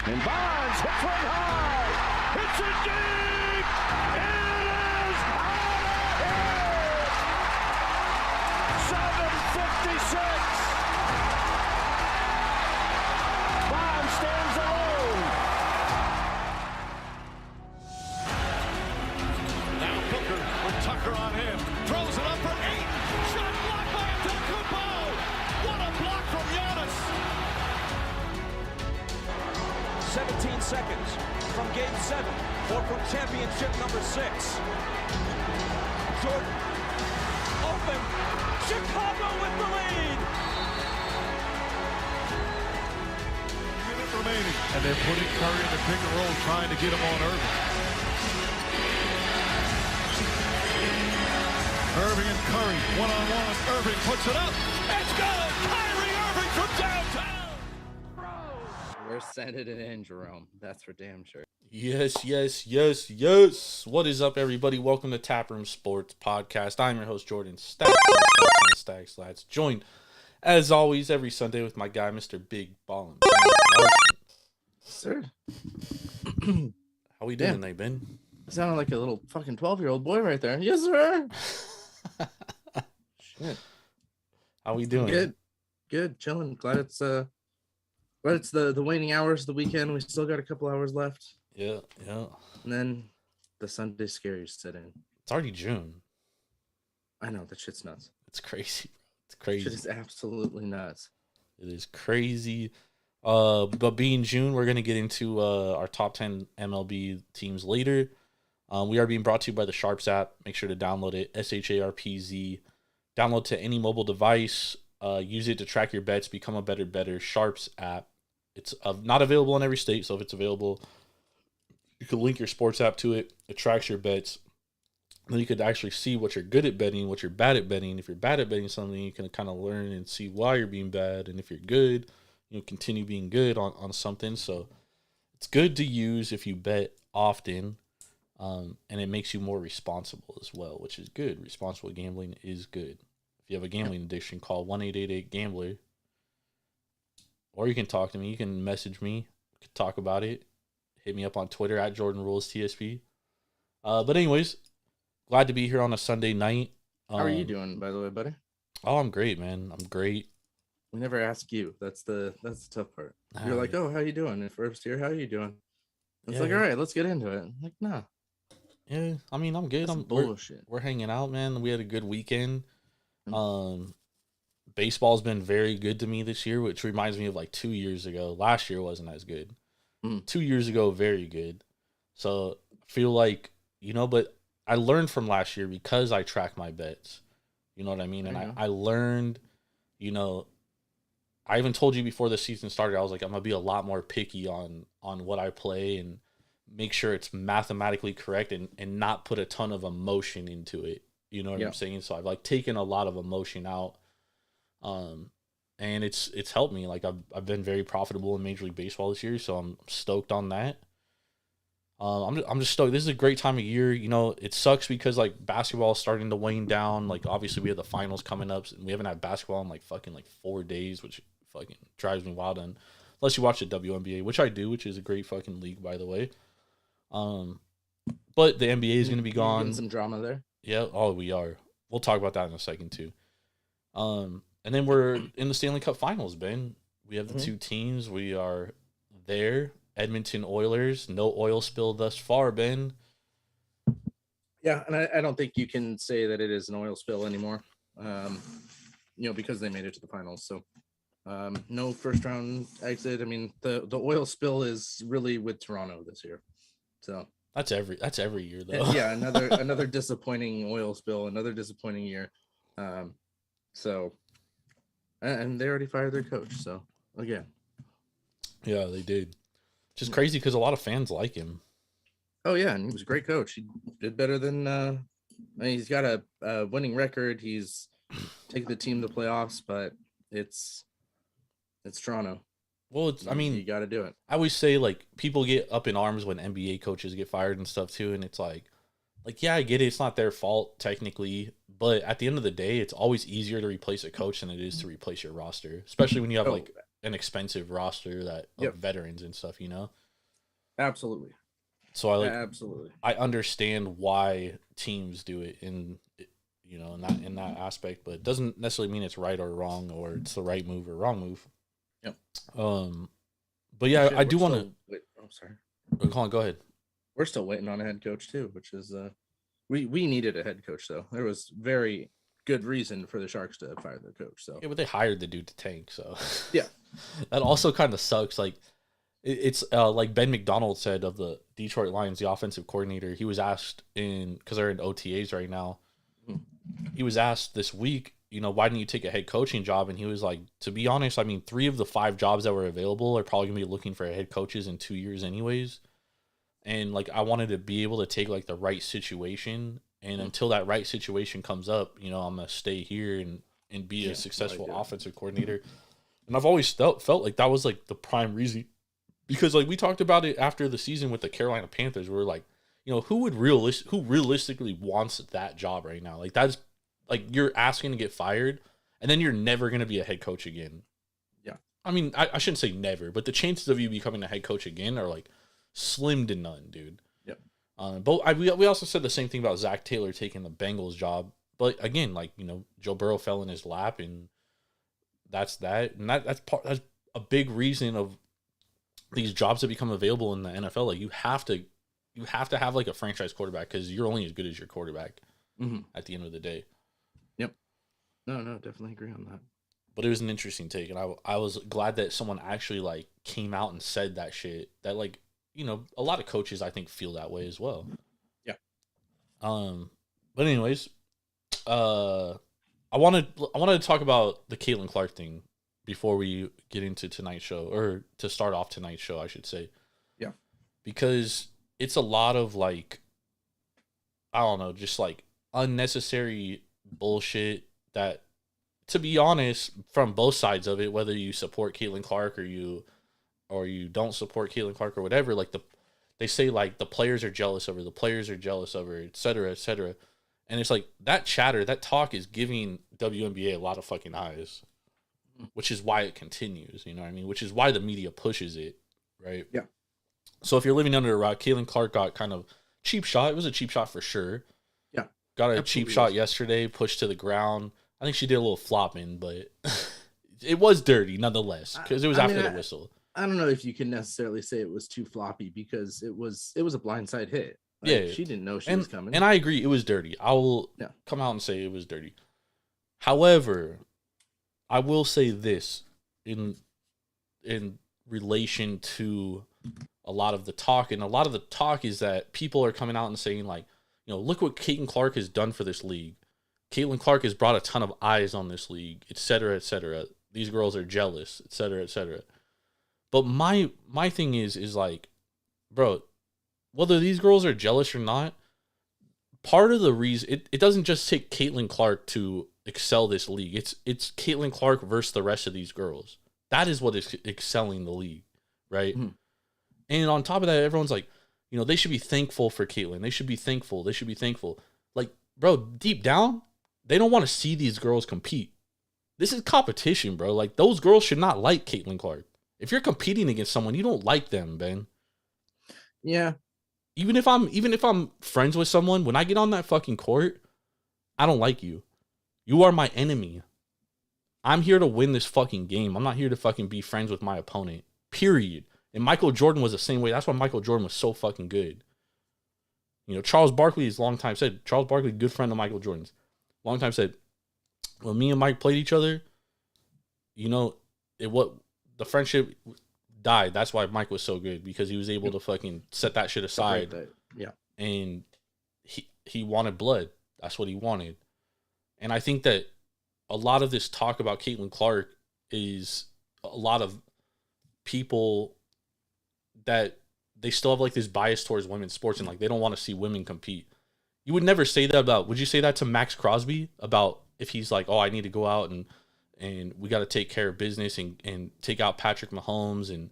And Bonds hits one high. Hits it deep. It is out of here. 7:56. Bonds stands alone. Now Booker with Tucker on him. Throws it up for 8. Shot blocked by Antetokounmpo. What a block from Giannis. 17 seconds from Game 7 or from championship number 6. Jordan, open, Chicago with the lead. Minute remaining. And they're putting Curry in the pick and roll, trying to get him on Irving. Irving and Curry, one-on-one. Irving puts it up. It's good! Kyrie Irving from downtown! We're sending it in, Jerome. That's for damn sure. Yes. What is up, everybody? Welcome to Taproom Sports Podcast. I'm your host, Jordan Stacks Lads. Joined, as always, every Sunday with my guy, Mr. Big Ballin. Sir. How we doing today, Ben? Sounded like a little fucking 12-year-old boy right there. Yes, sir. Shit. How we doing? Good. Chilling. Glad it's the waning hours of the weekend. We still got a couple hours left. Yeah. And then the Sunday scaries set in. It's already June. I know, that shit's nuts. It's crazy, bro. It's crazy. Shit is absolutely nuts. It is crazy. But being June, we're gonna get into our top 10 MLB teams later. We are being brought to you by the Sharps app. Make sure to download it. SHARPZ. Download to any mobile device. Use it to track your bets. Become a better Sharps app. It's not available in every state, so if it's available, you can link your sports app to it. It tracks your bets. Then you could actually see what you're good at betting, what you're bad at betting. If you're bad at betting something, you can kind of learn and see why you're being bad. And if you're good, continue being good on something. So it's good to use if you bet often, and it makes you more responsible as well, which is good. Responsible gambling is good. If you have a gambling addiction, call 1-888-GAMBLER. Or you can talk to me. You can message me. We can talk about it. Hit me up on Twitter at JordanRulesTSP. But anyways, glad to be here on a Sunday night. How are you doing, by the way, buddy? Oh, I'm great, man. I'm great. We never ask you. That's the tough part. You're like, oh, how you doing? If we're here, how are you doing? It's like, all right, let's get into it. I'm like, nah. Yeah, I mean, I'm good. That's bullshit. We're hanging out, man. We had a good weekend. Baseball's been very good to me this year, which reminds me of like 2 years ago. Last year wasn't as good. 2 years ago, very good. So I feel like, but I learned from last year because I track my bets. You know what I mean? And I learned, I even told you before the season started, I was like, I'm going to be a lot more picky on what I play and make sure it's mathematically correct and not put a ton of emotion into it. You know what I'm saying? So I've taken a lot of emotion out. And it's helped me. I've been very profitable in Major League Baseball this year, so I'm stoked on that. I'm just stoked. This is a great time of year. It sucks because basketball is starting to wane down. Obviously we have the finals coming up, and we haven't had basketball in 4 days, which fucking drives me wild. And unless you watch the WNBA, which I do, which is a great fucking league, by the way. But the NBA is going to be gone. Getting some drama there. Yeah. Oh, we are. We'll talk about that in a second too. And then we're in the Stanley Cup Finals, Ben. We have the two teams. We are there. Edmonton Oilers. No oil spill thus far, Ben. Yeah, and I don't think you can say that it is an oil spill anymore, because they made it to the finals. So no first round exit. I mean, the oil spill is really with Toronto this year. So that's every year though. Yeah, another disappointing oil spill, another disappointing year. And they already fired their coach. So again, yeah, they did. Just crazy because a lot of fans like him. Oh yeah, and he was a great coach. He did better than. He's got a winning record. He's taken the team to the playoffs, but it's Toronto. Well, you got to do it. I always say people get up in arms when NBA coaches get fired and stuff too, and it's yeah, I get it. It's not their fault technically, but at the end of the day, it's always easier to replace a coach than it is to replace your roster, especially when you have an expensive roster that of veterans and stuff, you know? Absolutely. So I absolutely. I understand why teams do it in in that aspect, but it doesn't necessarily mean it's right or wrong or it's the right move or wrong move. Yep. But yeah, I do want to. I'm sorry. Colin, go ahead. We're still waiting on a head coach too, which is we needed a head coach though. There was very good reason for the Sharks to fire their coach. So yeah, but they hired the dude to tank. So yeah, that also kind of sucks. Like it's like Ben McDonald said of the Detroit Lions, the offensive coordinator. He was asked because they're in OTAs right now. He was asked this week, why didn't you take a head coaching job? And he was like, to be honest, I mean, 3 of the 5 jobs that were available are probably gonna be looking for head coaches in 2 years anyways. And like, I wanted to be able to take like the right situation. And until that right situation comes up, I'm gonna stay here and be a successful offensive coordinator. And I've always felt like that was like the prime reason, because like we talked about it after the season with the Carolina Panthers. We were like, who realistically wants that job right now? Like that's like you're asking to get fired, and then you're never gonna be a head coach again. Yeah, I mean, I shouldn't say never, but the chances of you becoming a head coach again are like slim to none, dude. Yep. But we also said the same thing about Zach Taylor taking the Bengals job. But again, like Joe Burrow fell in his lap, and that's that. And that's a big reason of these jobs that become available in the NFL. Like you have to have like a franchise quarterback, because you're only as good as your quarterback at the end of the day. Yep. No, definitely agree on that. But it was an interesting take, and I was glad that someone actually like came out and said that shit. That like a lot of coaches I think feel that way as well. Yeah. But anyways, I wanted to talk about the Caitlin Clark thing before we get into tonight's show, or to start off tonight's show, I should say. Yeah. Because it's a lot of like, I don't know, just like unnecessary bullshit that, to be honest, from both sides of it, whether you support Caitlin Clark or you don't support Caitlin Clark or whatever, like they say like the players are jealous of her, et cetera, et cetera. And it's like that chatter, that talk is giving WNBA a lot of fucking eyes, which is why it continues, you know what I mean? Which is why the media pushes it, right? Yeah. So if you're living under a rock, Caitlin Clark got kind of cheap shot. It was a cheap shot for sure. Yeah. Got a cheap shot yesterday, pushed to the ground. I think she did a little flopping, but it was dirty nonetheless, because it was after the whistle. I don't know if you can necessarily say it was too floppy, because it was a blindside hit. Like, yeah. She didn't know she was coming. And I agree, it was dirty. I will come out and say it was dirty. However, I will say this in relation to a lot of the talk, and a lot of the talk is that people are coming out and saying like, look what Caitlin Clark has done for this league. Caitlin Clark has brought a ton of eyes on this league, et cetera, et cetera. These girls are jealous, et cetera, et cetera. But my thing is like, bro, whether these girls are jealous or not, part of the reason it doesn't just take Caitlin Clark to excel this league. It's Caitlin Clark versus the rest of these girls. That is what is excelling the league, right? Mm-hmm. And on top of that, everyone's like, they should be thankful for Caitlin. They should be thankful. Like, bro, deep down, they don't want to see these girls compete. This is competition, bro. Like, those girls should not like Caitlin Clark. If you're competing against someone, you don't like them, Ben. Yeah. Even if I'm friends with someone, when I get on that fucking court, I don't like you. You are my enemy. I'm here to win this fucking game. I'm not here to fucking be friends with my opponent. Period. And Michael Jordan was the same way. That's why Michael Jordan was so fucking good. Charles Barkley has long time said, Charles Barkley, good friend of Michael Jordan's, long time said, when me and Mike played each other, the friendship died. That's why Mike was so good, because he was able to fucking set that shit aside. Yeah. And he wanted blood. That's what he wanted. And I think that a lot of this talk about Caitlin Clark is a lot of people that they still have like this bias towards women's sports, and like they don't want to see women compete. You would never say that about, would you say that to Max Crosby about if he's like, oh, I need to go out and we got to take care of business and take out Patrick Mahomes and,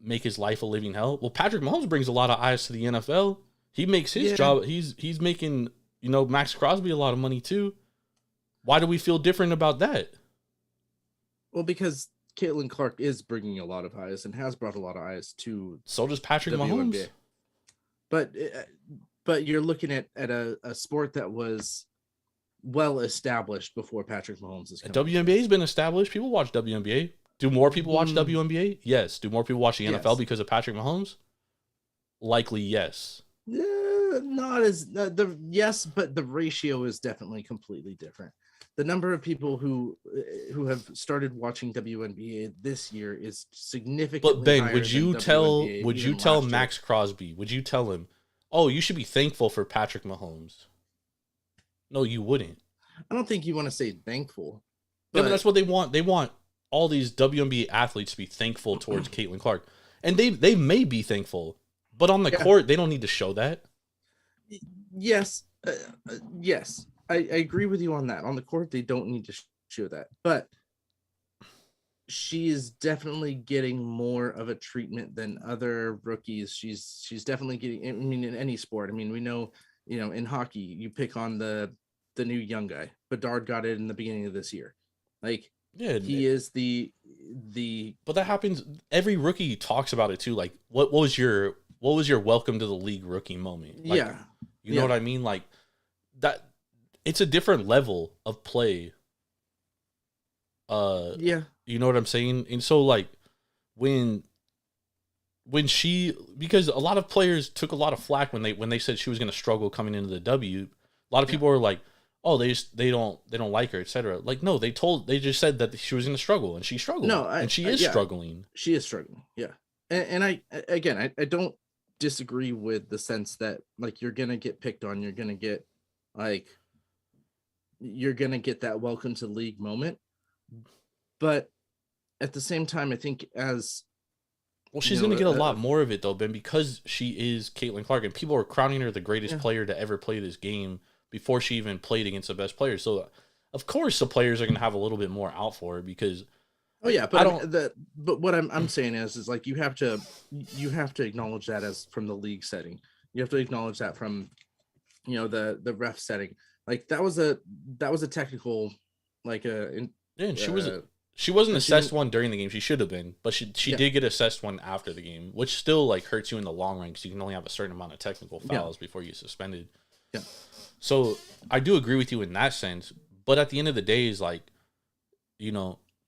make his life a living hell? Well, Patrick Mahomes brings a lot of eyes to the NFL. He makes his job. He's making, Max Crosby a lot of money too. Why do we feel different about that? Well, because Caitlin Clark is bringing a lot of eyes and has brought a lot of eyes to So does Patrick Mahomes. But you're looking at a sport that was well established before Patrick Mahomes is coming. WNBA has been established. People watch WNBA. Do more people watch WNBA? Yes. Do more people watch the NFL because of Patrick Mahomes? Likely yes. Not as yes, but the ratio is definitely completely different. The number of people who have started watching WNBA this year is significantly. But Ben, higher would you than tell WNBA would you even tell last Max Crosby? Would you tell him, "Oh, you should be thankful for Patrick Mahomes"? No, you wouldn't. I don't think you want to say thankful. Yeah, but that's what they want. They want all these WNBA athletes to be thankful towards Caitlin Clark, and they may be thankful, but on the court they don't need to show that. Yes, yes, I agree with you on that. On the court, they don't need to show that, but she is definitely getting more of a treatment than other rookies. She's definitely getting. I mean, in any sport. I mean, we know, in hockey, you pick on the new young guy. Bedard got it in the beginning of this year. Like, yeah, he is the. But that happens. Every rookie talks about it too. Like, what was your welcome to the league rookie moment? Like, yeah. You know what I mean? Like that, it's a different level of play. Yeah. You know what I'm saying? And so like when because a lot of players took a lot of flack when they said she was going to struggle coming into the W. A lot of people were like, "Oh, they don't like her, etc." Like, no, they just said that she was going to struggle, and she struggled. No, and she is struggling. She is struggling. Yeah. And I don't disagree with the sense that like you're gonna get picked on, you're gonna get that welcome to the league moment, but at the same time, I think she's gonna get a lot more of it though, Ben, because she is Caitlin Clark, and people are crowning her the greatest player to ever play this game before she even played against the best players. So of course the players are gonna have a little bit more out for her because. Oh yeah, but but what I'm saying is like you have to acknowledge that as from the league setting. You have to acknowledge that from the ref setting. Like that was a technical she wasn't assessed one during the game. She should have been, but she did get assessed one after the game, which still like hurts you in the long run because you can only have a certain amount of technical fouls before you get suspended. Yeah. So I do agree with you in that sense, but at the end of the day, is like,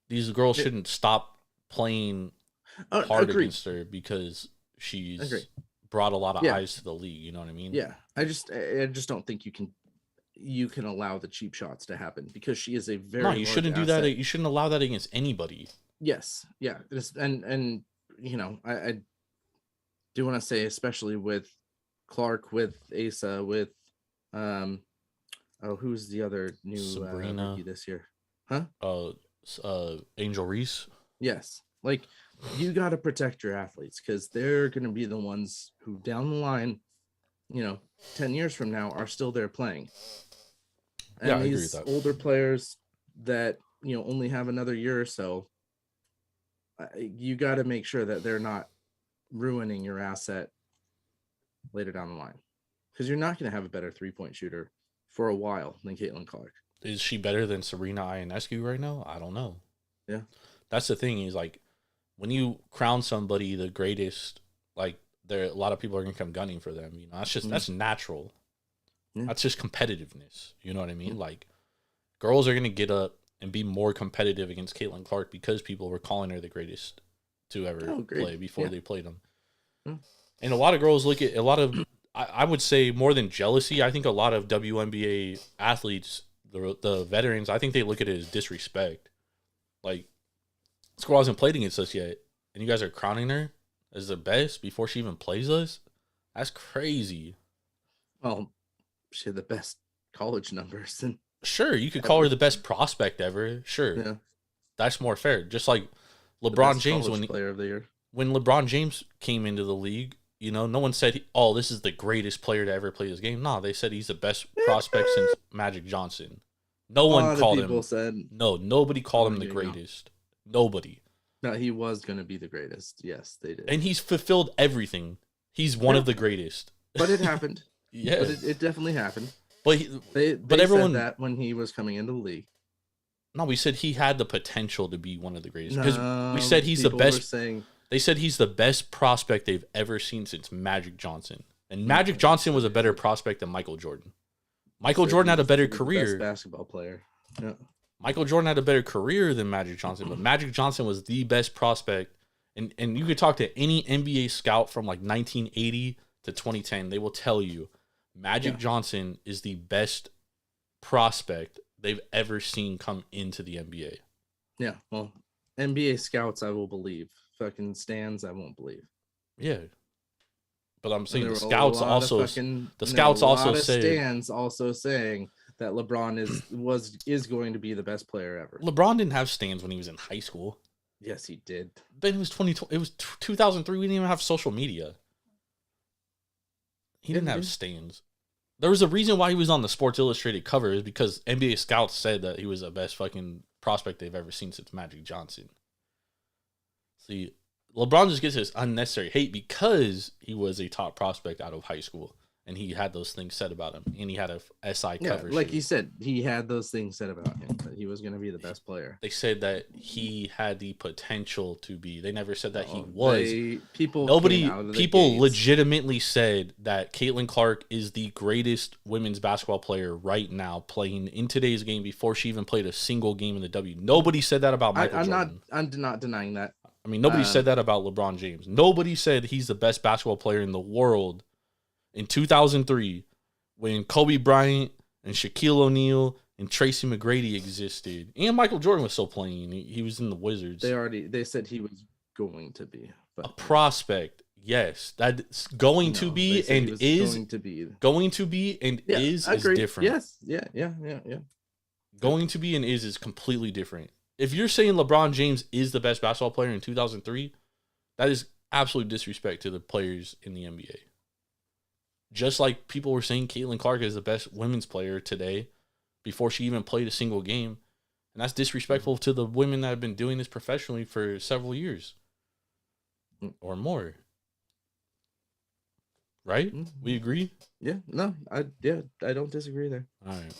these girls shouldn't stop playing hard against her because she's brought a lot of eyes to the league. You know what I mean? Yeah. I just don't think you can allow the cheap shots to happen because she is a very no. You shouldn't do that. You shouldn't allow that against anybody. Yes. Yeah. And I do want to say, especially with Clark, with Asa, with who's the other new Sabrina rookie this year? Huh? Angel Reese. Yes, like you got to protect your athletes because they're going to be the ones who down the line, 10 years from now are still there playing. And I agree these with that. Older players that only have another year or so, you got to make sure that they're not ruining your asset later down the line because you're not going to have a better 3-point shooter for a while than Caitlin Clark. Is she better than Serena Ionescu right now? I don't know. Yeah. That's the thing is like when you crown somebody the greatest, like a lot of people are gonna come gunning for them. That's natural. Yeah. That's just competitiveness. You know what I mean? Yeah. Like girls are gonna get up and be more competitive against Caitlin Clark because people were calling her the greatest to ever play before they played them. Yeah. And a lot of girls I would say more than jealousy, I think a lot of WNBA athletes, the veterans, I think they look at it as disrespect. Like, this girl hasn't played against us yet, and you guys are crowning her as the best before she even plays us? That's crazy. Well, she had the best college numbers. And sure, you could call her the best prospect ever. Sure. Yeah. That's more fair. Just like LeBron James player of the year. When LeBron James came into the league, no one said, this is the greatest player to ever play this game. No, they said he's the best prospect since Magic Johnson. No one called him. Nobody called him the greatest. Nobody. No, he was going to be the greatest. Yes, they did. And he's fulfilled everything. He's one of the greatest. But it happened. Yeah. But it definitely happened. But they everyone said that when he was coming into the league. No, we said he had the potential to be one of the greatest. Because No, we said he's the people were best. saying They said he's the best prospect they've ever seen since Magic Johnson. And Magic Johnson was a better prospect than Michael Jordan. Michael Jordan had a better career. Best basketball player. Yeah. Michael Jordan had a better career than Magic Johnson, but Magic Johnson was the best prospect. And you could talk to any NBA scout from like 1980 to 2010. They will tell you Magic Johnson is the best prospect they've ever seen come into the NBA. Yeah. Well, NBA scouts, I will believe. Fucking stands, I won't believe. Yeah. But I'm saying There the were a scouts lot of also fucking- the there scouts were a also lot of say stands also saying that LeBron is going to be the best player ever. LeBron didn't have stands when he was in high school. Yes, he did. Then it was 2020. It was 2003. We didn't even have social media. He didn't have stands. There was a reason why he was on the Sports Illustrated cover is because NBA scouts said that he was the best fucking prospect they've ever seen since Magic Johnson. See, LeBron just gets this unnecessary hate because he was a top prospect out of high school. And he had those things said about him. And he had a SI cover. Like sheet. you said, he had those things said about him, that he was going to be the best player. They said that he had the potential to be. They never said that he was. People legitimately said that Caitlin Clark is the greatest women's basketball player right now playing in today's game before she even played a single game in the W. Nobody said that about Michael Jordan. I'm not denying that. I mean, nobody said that about LeBron James. Nobody said he's the best basketball player in the world in 2003 when Kobe Bryant and Shaquille O'Neal and Tracy McGrady existed. And Michael Jordan was still playing. He was in the Wizards. They said he was going to be. But a prospect, yes. That's going to be and is going to be and is different. Yes. Yeah. Going to be and is completely different. If you're saying LeBron James is the best basketball player in 2003, that is absolute disrespect to the players in the NBA. Just like people were saying Caitlin Clark is the best women's player today before she even played a single game. And that's disrespectful to the women that have been doing this professionally for several years or more. Right? We agree? Yeah. No, I don't disagree there. All right.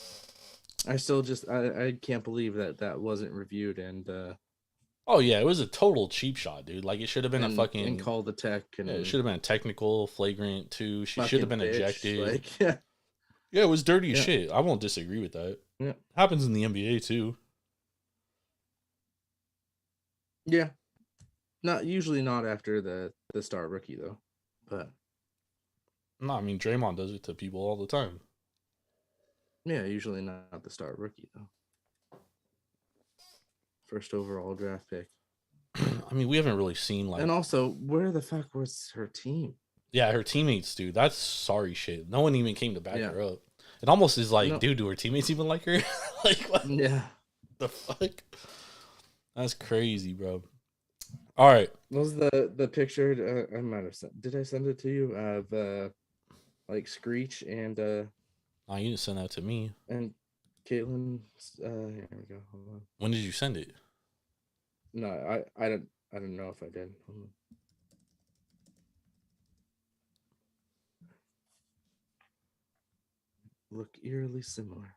I still just I can't believe that wasn't reviewed and oh yeah, it was a total cheap shot, dude. Like it should have been a fucking and call the tech and it should have been a technical flagrant too. She should have been ejected. Like, yeah, it was dirty as shit. I won't disagree with that. Yeah. Happens in the NBA too. Yeah. Usually not after the star rookie though. But no, I mean Draymond does it to people all the time. Yeah, usually not the star rookie though. First overall draft pick. I mean, we haven't really seen like. And also, where the fuck was her team? Yeah, her teammates, dude. That's sorry shit. No one even came to back her up. It almost is like, dude, do her teammates even like her? Like, what? Yeah. The fuck? That's crazy, bro. All right. What was the picture? I might have sent. Did I send it to you of like Screech and Oh, you didn't send that to me. And Caitlin, here we go. Hold on. When did you send it? No, I don't know if I did. Hold on. Look eerily similar.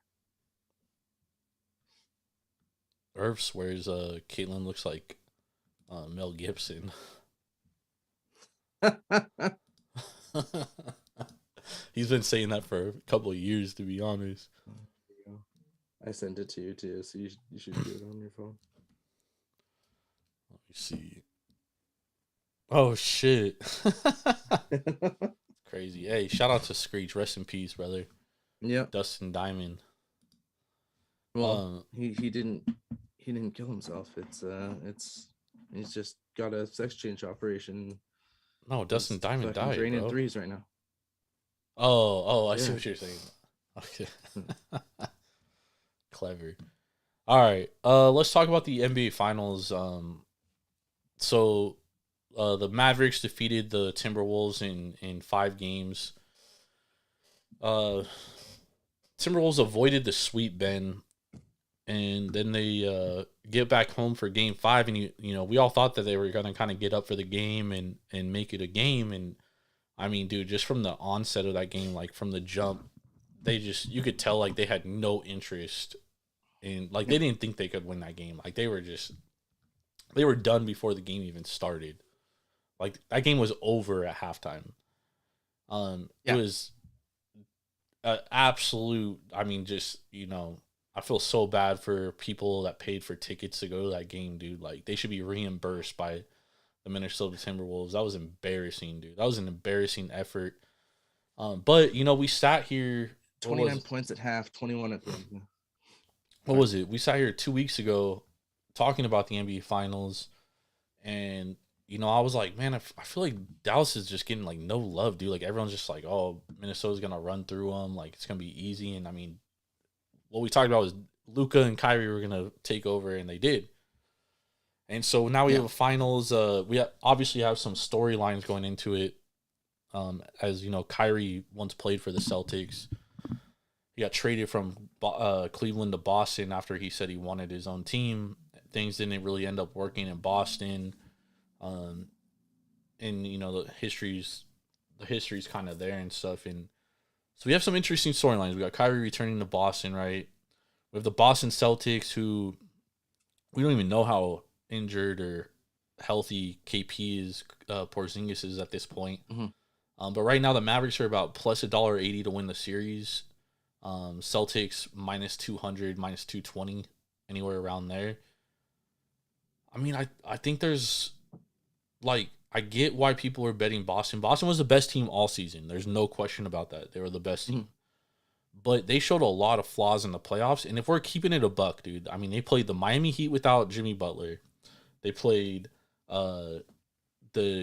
Irv swears Caitlin looks like Mel Gibson. He's been saying that for a couple of years, to be honest. I sent it to you too, so you should do it on your phone. Let me see. Oh shit! Crazy. Hey, shout out to Screech. Rest in peace, brother. Yeah. Dustin Diamond. Well, he didn't kill himself. He's just got a sex change operation. No, Dustin Diamond died. Draining bro. threes right now. I see what you're saying. Okay. Clever. All right. Let's talk about the NBA Finals. So the Mavericks defeated the Timberwolves in 5 games. Timberwolves avoided the sweep, Ben, and then they get back home for Game 5, and you know we all thought that they were gonna kind of get up for the game and make it a game, and I mean, dude, just from the onset of that game, like from the jump, you could tell like they had no interest And like they didn't think they could win that game. Like they were done before the game even started. Like that game was over at halftime. It was an absolute. I mean, just I feel so bad for people that paid for tickets to go to that game, dude. Like they should be reimbursed by the Minnesota Timberwolves. That was embarrassing, dude. That was an embarrassing effort. But we sat here. 29 points at half, 21 at the end. What was it? We sat here 2 weeks ago talking about the NBA Finals, and I was like, man, I feel like Dallas is just getting like no love, dude. Like everyone's just like, oh, Minnesota's gonna run through them, like it's gonna be easy. And I mean, what we talked about was Luka and Kyrie were gonna take over, and they did. And so now we have a finals. We obviously have some storylines going into it. As Kyrie once played for the Celtics. He got traded from Cleveland to Boston after he said he wanted his own team. Things didn't really end up working in Boston. And the history's kind of there and stuff. And so we have some interesting storylines. We got Kyrie returning to Boston, right? We have the Boston Celtics, who we don't even know how injured or healthy KP is, Porzingis is at this point. Mm-hmm. But right now the Mavericks are about plus $1.80 to win the series. Celtics minus 200, minus 220, anywhere around there. I mean, I think there's like, I get why people are betting Boston. Boston was the best team all season. There's no question about that. They were the best team. But they showed a lot of flaws in the playoffs. And if we're keeping it a buck, dude, I mean, they played the Miami Heat without Jimmy Butler. They played the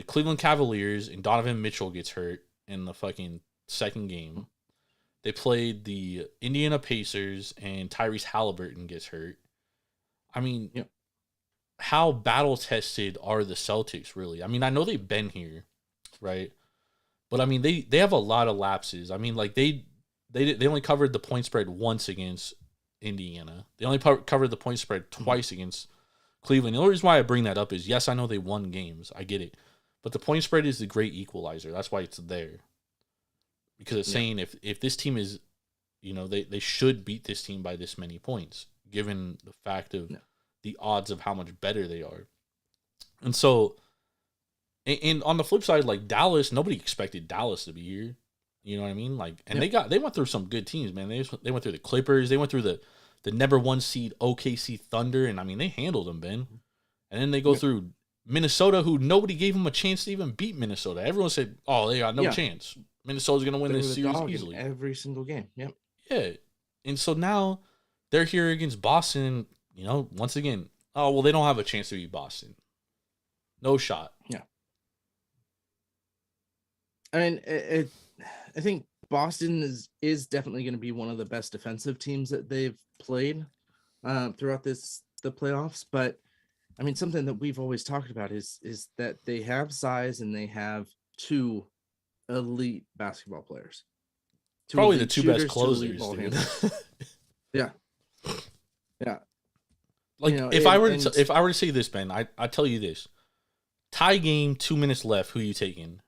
Cleveland Cavaliers, and Donovan Mitchell gets hurt in the fucking second game. They played the Indiana Pacers, and Tyrese Halliburton gets hurt. I mean, how battle-tested are the Celtics, really? I mean, I know they've been here, right? But, I mean, they have a lot of lapses. I mean, like, they only covered the point spread once against Indiana. They only covered the point spread twice against Cleveland. The only reason why I bring that up is, yes, I know they won games. I get it. But the point spread is the great equalizer. That's why it's there. Because it's saying if this team is, they should beat this team by this many points, given the fact of the odds of how much better they are. And so, and on the flip side, like Dallas, nobody expected Dallas to be here. You know what I mean? Like, and they went through some good teams, man. They went through the Clippers. They went through the number 1 seed OKC Thunder, and I mean, they handled them, Ben. And then they go through Minnesota, who nobody gave them a chance to even beat Minnesota. Everyone said, oh, they got no chance. Minnesota's going to win this series easily. Every single game. Yep. Yeah. And so now they're here against Boston, once again, oh, well, they don't have a chance to beat Boston. No shot. Yeah. I mean, I think Boston is definitely going to be one of the best defensive teams that they've played throughout the playoffs. But, I mean, something that we've always talked about is that they have size and they have 2 elite basketball players. Probably the 2 best closers, dude. Yeah. Like if I were to say this, Ben, I tell you this: tie game, 2 minutes left. Who you taking?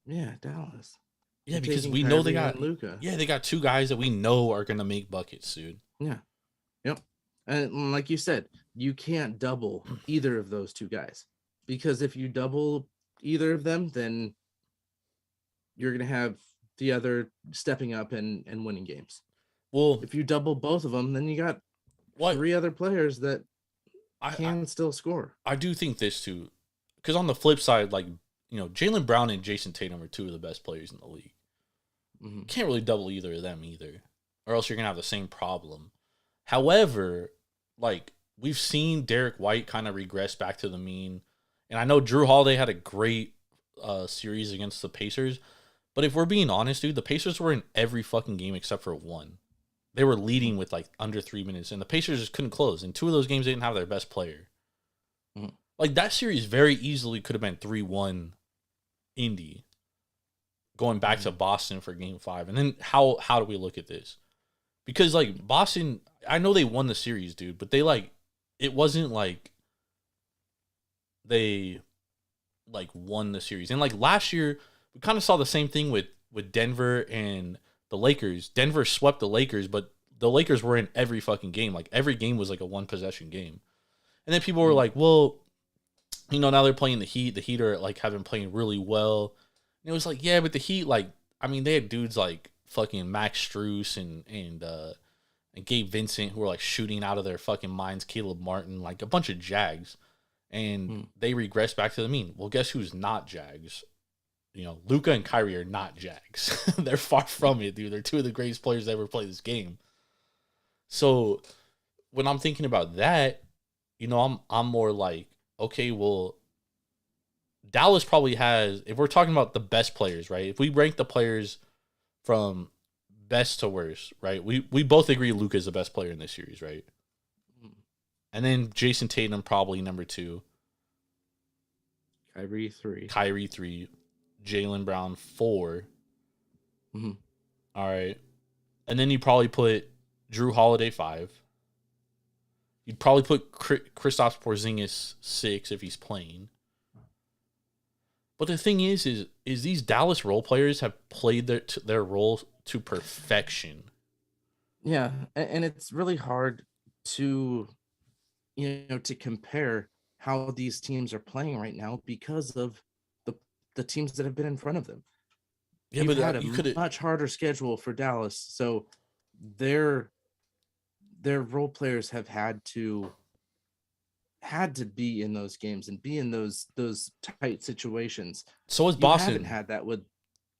Yeah, Dallas. Yeah, because we know they got Luka. Yeah, they got 2 guys that we know are gonna make buckets, dude. Yeah. Yep. And like you said, you can't double either of those 2 guys, because if you double either of them, then you're going to have the other stepping up and winning games. Well, if you double both of them, then you got 3 other players that can still score. I do think this too, because on the flip side, like, Jaylen Brown and Jason Tatum are 2 of the best players in the league. Mm-hmm. Can't really double either of them either, or else you're going to have the same problem. However, like, we've seen Derek White kind of regress back to the mean, and I know Drew Holiday had a great series against the Pacers. But if we're being honest, dude, the Pacers were in every fucking game except for 1. They were leading with like under 3 minutes, and the Pacers just couldn't close. In 2 of those games, they didn't have their best player. Mm-hmm. Like, that series very easily could have been 3-1 Indy, going back to Boston for Game 5. And then how do we look at this? Because, like, Boston, I know they won the series, dude, but they, like, it wasn't like they, like, won the series. And, like, last year, we kind of saw the same thing with Denver and the Lakers. Denver swept the Lakers, but the Lakers were in every fucking game. Like every game was like a one possession game. And then people were like, well, you know, now they're playing the Heat. The Heat are like have been playing really well. And it was like, yeah, but the Heat, like, I mean, they had dudes like fucking Max Strus and Gabe Vincent who were like shooting out of their fucking minds. Caleb Martin, like a bunch of Jags, and they regressed back to the mean. Well, guess who's not Jags? You know, Luka and Kyrie are not Jags. They're far from it, dude. They're two of the greatest players to ever play this game. So when I'm thinking about that, you know, I'm more like, okay, well, Dallas probably has, if we're talking about the best players, right? If we rank the players from best to worst, right? We both agree Luka is the best player in this series, right? And then Jason Tatum probably number 2. Kyrie 3. Kyrie 3. Jaylen Brown 4. Mm-hmm. All right. And then you probably put Drew Holiday 5. You'd probably put Kristaps Porzingis 6 if he's playing. But the thing is these Dallas role players have played their role to perfection. Yeah, and it's really hard to, you know, to compare how these teams are playing right now because of the teams that have been in front of them. Yeah, You've but had a much harder schedule for Dallas, so their role players have had to be in those games and be in those tight situations. So has Boston. You haven't had that with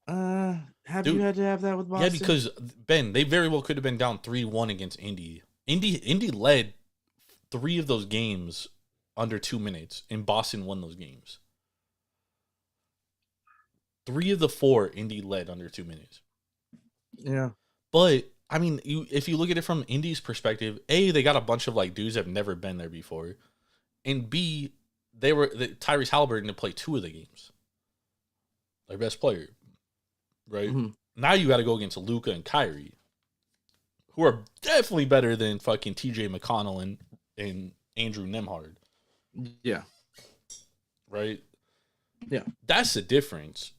have you had to have that with Boston? Yeah, because Ben, they very well could have been down 3-1 against Indy. Indy led 3 of those games under 2 minutes, and Boston won those games. 3 of the 4 Indy led under 2 minutes. Yeah. But I mean, if you look at it from Indy's perspective, A, they got a bunch of like dudes that have never been there before. And B, Tyrese Halliburton to play 2 of the games. Their best player. Right? Mm-hmm. Now you got to go against Luka and Kyrie, who are definitely better than fucking TJ McConnell and Andrew Nembhard. Yeah. Right? Yeah. That's the difference.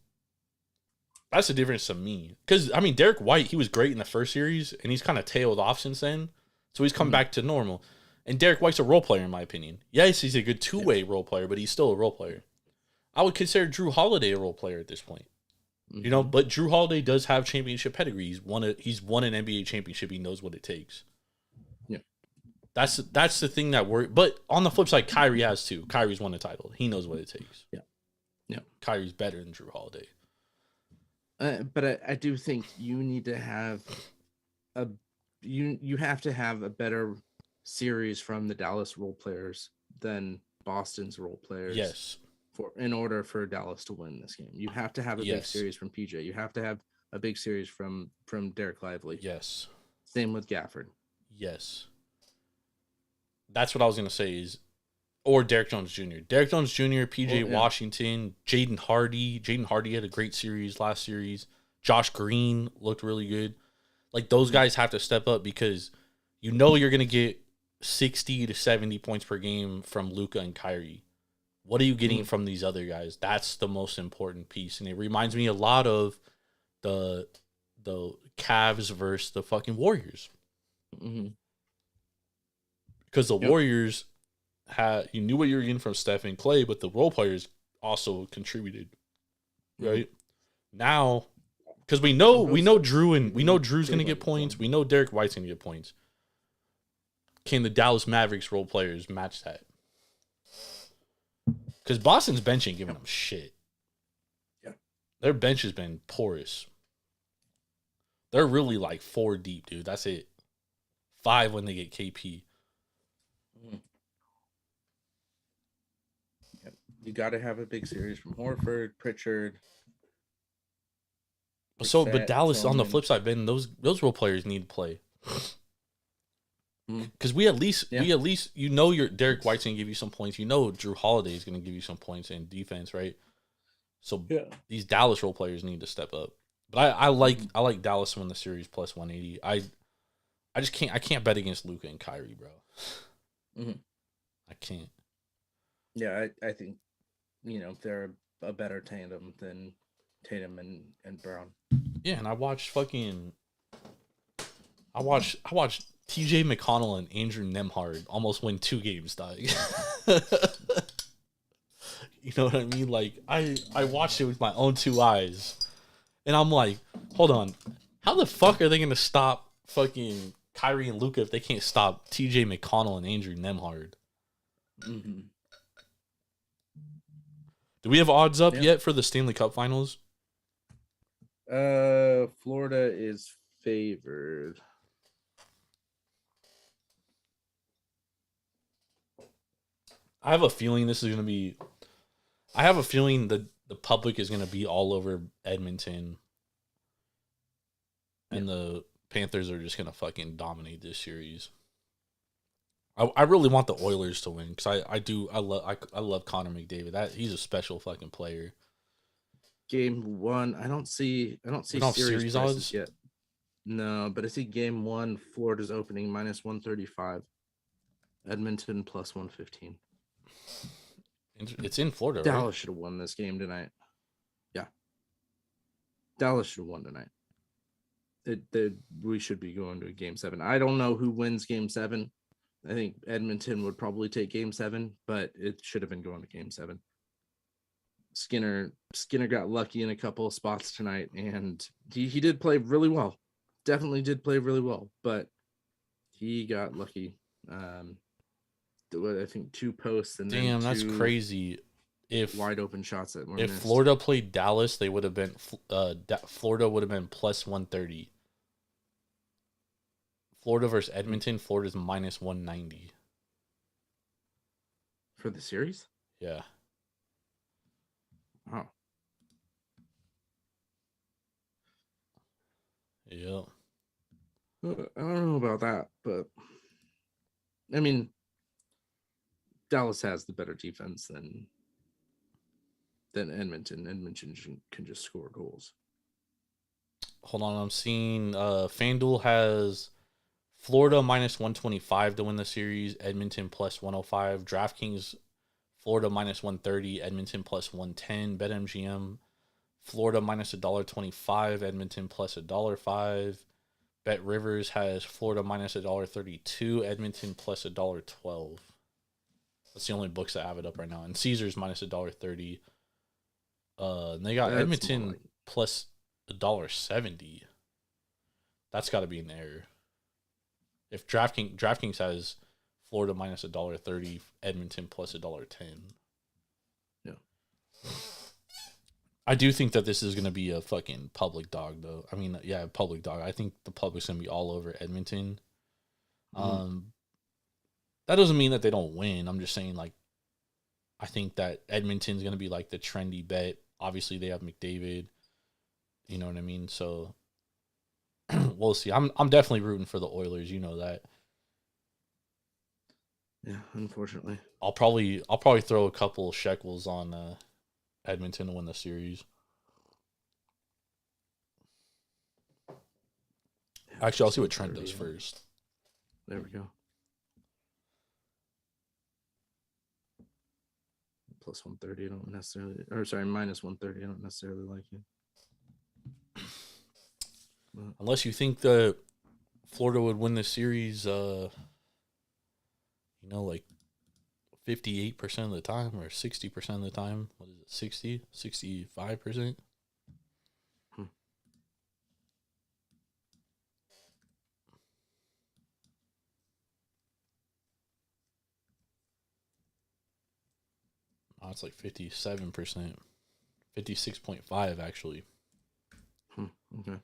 That's the difference to me. Because, I mean, Derek White, he was great in the first series, and he's kind of tailed off since then. So he's come back to normal. And Derek White's a role player, in my opinion. Yes, he's a good two-way role player, but he's still a role player. I would consider Drew Holiday a role player at this point. Mm-hmm. You know, but Drew Holiday does have championship pedigree. He's won an NBA championship. He knows what it takes. Yeah. That's the thing that works. But on the flip side, Kyrie has too. Kyrie's won a title. He knows what it takes. Yeah. Yeah. Kyrie's better than Drew Holiday. But I do think you need to have you have to have a better series from the Dallas role players than Boston's role players. Yes. In order for Dallas to win this game, you have to have a big series from PJ. You have to have a big series from Derek Lively. Yes. Same with Gafford. Yes. That's what I was gonna say or Derek Jones Jr. Derek Jones Jr., PJ Washington, Jaden Hardy. Jaden Hardy had a great series last series. Josh Green looked really good. Like those guys have to step up because you know you're gonna get 60 to 70 points per game from Luka and Kyrie. What are you getting from these other guys? That's the most important piece. And it reminds me a lot of the Cavs versus the fucking Warriors. Mm-hmm. Because the Warriors you knew what you were getting from Steph and Clay, but the role players also contributed. Right? Now, because we know Drew's gonna get points. We know Derek White's gonna get points. Can the Dallas Mavericks role players match that? Because Boston's bench ain't giving them shit. Yeah. Their bench has been porous. They're really like 4 deep, dude. That's it. 5 when they get KP. Yep. You got to have a big series from Horford, Pritchard. But Dallas, on the flip side, Ben, those role players need to play. Because we at least you know your Derek White's gonna give you some points. You know Drew Holiday is gonna give you some points in defense, right? So these Dallas role players need to step up. But I like Dallas to win the series plus 180. I can't bet against Luka and Kyrie, bro. Mm-hmm. I can't. Yeah, I think they're a better tandem than Tatum and Brown. Yeah, and I watched I watched TJ McConnell and Andrew Nemhard almost win 2 games, dog. You know what I mean? Like I watched it with my own 2 eyes, and I'm like, hold on, how the fuck are they gonna stop fucking Kyrie and Luka if they can't stop TJ McConnell and Andrew Nemhard? Mm-hmm. Do we have odds up yet for the Stanley Cup Finals? Florida is favored. I have a feeling this is gonna be. I have a feeling that the public is gonna be all over Edmonton, and the Panthers are just gonna fucking dominate this series. I really want the Oilers to win because I love Connor McDavid. He's a special fucking player. Game 1, I don't see series odds yet. No, but I see game 1. Florida's opening -135. Edmonton +115. It's in Florida. Dallas right? should have won this game tonight. Yeah, Dallas should have won tonight. We should be going to a game 7. I don't know who wins game 7. I think Edmonton would probably take game 7, but it should have been going to game 7. Skinner got lucky in a couple of spots tonight, and he did play really well. Definitely did play really well, but he got lucky. I think 2 posts and damn, then that's crazy. If wide open shots that were if missed. Florida played Dallas, they would have been Florida would have been +130. Florida versus Edmonton, Florida's -190 for the series. Yeah. Oh. Yeah. I don't know about that, but I mean, Dallas has the better defense than Edmonton. Edmonton can just score goals. Hold on, I'm seeing FanDuel has Florida -125 to win the series, Edmonton +105, DraftKings Florida -130, Edmonton +110, BetMGM Florida -$1.25, Edmonton +$1.05. Bet Rivers has Florida -$1.32, Edmonton +$1.12. That's the only books that have it up right now. And Caesars -$1.30. And they got Edmonton +$1.70. That's got to be an error. If DraftKings has Florida -$1.30, Edmonton +$1.10. Yeah. I do think that this is going to be a fucking public dog, though. I mean, yeah, public dog. I think the public's going to be all over Edmonton. That doesn't mean that they don't win. I'm just saying, like, I think that Edmonton's going to be, like, the trendy bet. Obviously, they have McDavid. You know what I mean? So, we'll see. I'm definitely rooting for the Oilers. You know that. Yeah, unfortunately. I'll probably throw a couple shekels on Edmonton to win the series. Actually, I'll see what Trent does first. There we go. +130, I don't necessarily, or sorry, -130, I don't necessarily like it. Unless you think that Florida would win the series, like 58% of the time or 60% of the time. What is it, 60, 65%? Oh, it's like 57%. 56.5 actually. Okay.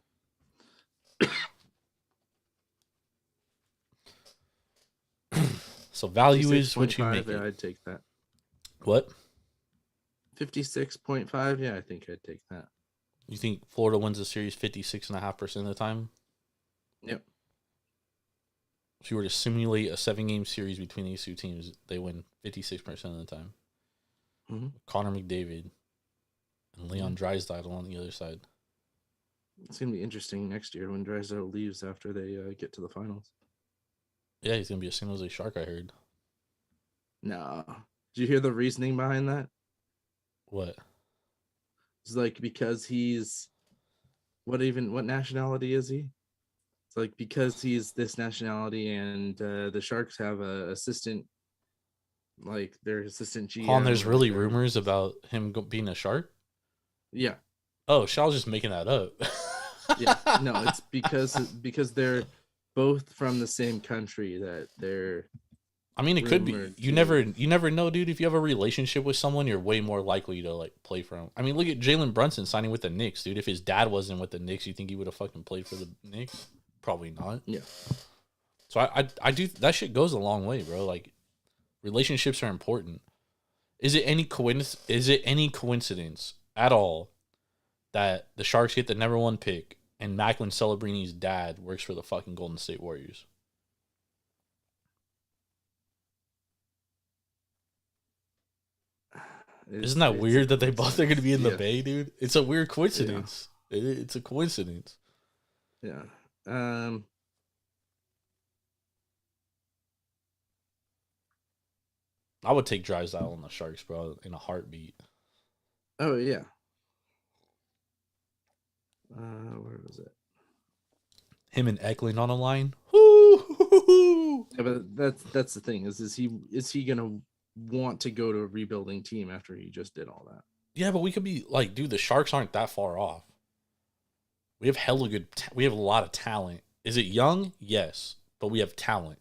So value is what you make. Yeah, I'd take that. What? 56.5. Yeah, I think I'd take that. You think Florida wins the series 56.5% of the time? Yep. If you were to simulate a 7-game series between these two teams, they win 56% of the time. Mm-hmm. Connor McDavid and Leon Draisaitl on the other side. It's going to be interesting next year when Draisaitl leaves after they get to the finals. Yeah, he's going to be a San Jose Shark, I heard. No. Did you hear the reasoning behind that? What? It's like because he's... What nationality is he? It's like because he's this nationality, and the Sharks have a assistant, like their assistant GM. Hold on, there's really their- rumors about him being a Shark. Yeah, Oh, Shaw's just making that up. yeah. No, it's because they're both from the same country that they're. I mean, it could be. rumored You to- never know, dude. If you have a relationship with someone, you're way more likely to like play for him. I mean, look at Jalen Brunson signing with the Knicks, dude. If his dad wasn't with the Knicks, you think he would have fucking played for the Knicks? Probably not. Yeah. So I do that shit goes a long way, bro. Like relationships are important. Is it any coincidence at all that the Sharks get the number 1 pick and Macklin Celebrini's dad works for the fucking Golden State Warriors? Isn't that weird that they both are going to be in the Bay, dude? It's a weird coincidence. Yeah. It's a coincidence. Yeah. I would take Drysdale on the Sharks, bro, in a heartbeat. Oh yeah. Where was it? Him and Eckling on a line. Woo! Yeah, but that's the thing is he gonna want to go to a rebuilding team after he just did all that? Yeah, but we could be like, dude, the Sharks aren't that far off. We have hella good. We have a lot of talent. Is it young? Yes, but we have talent.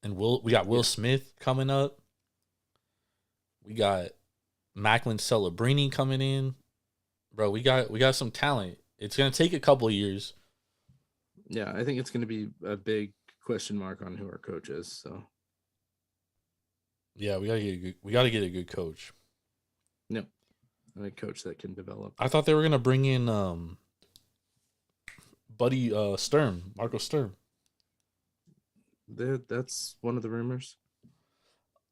And we got Will Smith coming up. We got Macklin Celebrini coming in. Bro, we got some talent. It's gonna take a couple of years. Yeah, I think it's gonna be a big question mark on who our coach is. So yeah, we gotta get a good coach. Yep. And a coach that can develop. I thought they were gonna bring in Buddy Sturm, Marco Sturm. That's one of the rumors.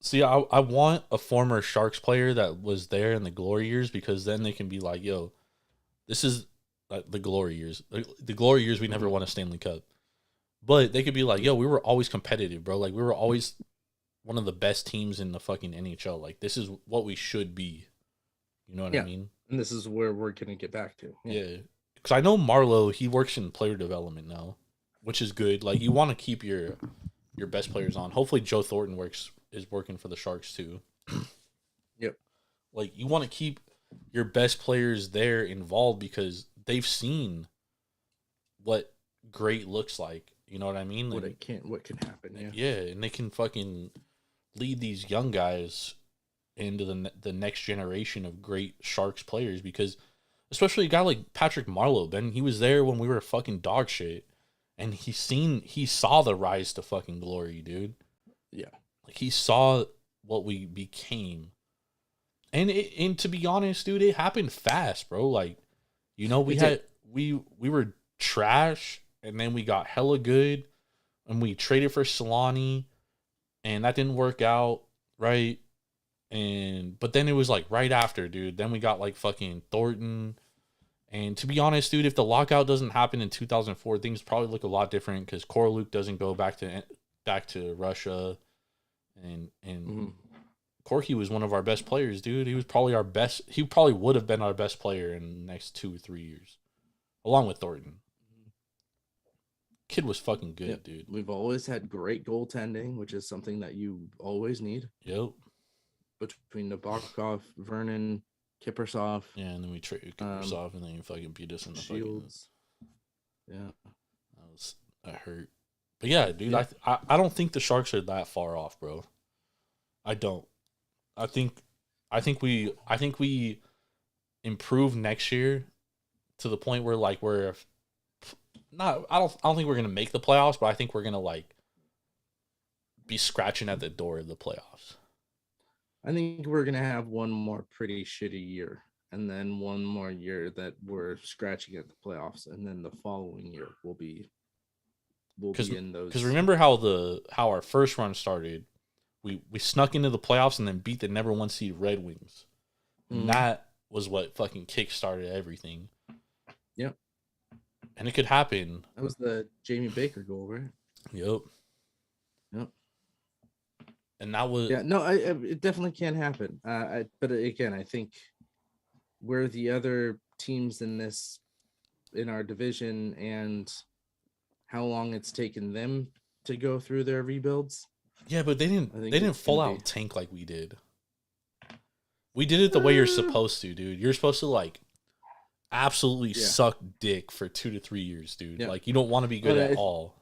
See, I want a former Sharks player that was there in the glory years, because then they can be like, yo, this is the glory years. The glory years, we never won a Stanley Cup. But they could be like, yo, we were always competitive, bro. Like, we were always one of the best teams in the fucking NHL. Like, this is what we should be. You know what I mean? And this is where we're going to get back to. Yeah. Because I know Marlowe, he works in player development now, which is good. Like, you want to keep your best players on. Hopefully Joe Thornton is working for the Sharks too. Yep. Like, you want to keep your best players there involved because they've seen what great looks like. You know what I mean? What can happen. Yeah. Yeah, and they can fucking lead these young guys into the next generation of great Sharks players, because especially a guy like Patrick Marleau, Ben, he was there when we were fucking dog shit. And he saw the rise to fucking glory, dude. Yeah. Like, he saw what we became. And to be honest, dude, it happened fast, bro. Like, you know, we were trash, and then we got hella good, and we traded for Solani, and that didn't work out, right? But then it was like right after, dude. Then we got like fucking Thornton. And to be honest, dude, if the lockout doesn't happen in 2004, things probably look a lot different, because Koroluk doesn't go back to Russia, and Corky was one of our best players, dude. He was probably our best. He probably would have been our best player in the next 2 or 3 years, along with Thornton. Kid was fucking good, dude. We've always had great goaltending, which is something that you always need. Yep. Between Nabokov, Vernon, Kiprusoff. Yeah, and then we traded Kiprusoff, and then he fucking beat us in the Shields. Fucking... Yeah. That hurt. But yeah, dude, yeah. I don't think the Sharks are that far off, bro. I don't. I think we improve next year to the point where like we're not. I don't think we're gonna make the playoffs, but I think we're gonna like be scratching at the door of the playoffs. I think we're gonna have one more pretty shitty year, and then one more year that we're scratching at the playoffs, and then the following year we'll be in those. Because remember how our first run started, we snuck into the playoffs and then beat the number 1 seed Red Wings. Mm-hmm. And that was what fucking kick-started everything. Yep. And it could happen. That was the Jamie Baker goal, right? Yep. And that was it definitely can happen. But again, I think where the other teams in this in our division and how long it's taken them to go through their rebuilds. Yeah, but they think didn't it's full gonna out be- tank like we did. We did it the way you're supposed to, dude. You're supposed to like absolutely suck dick for 2 to 3 years, dude. Yeah. Like you don't want to be good Well, at all.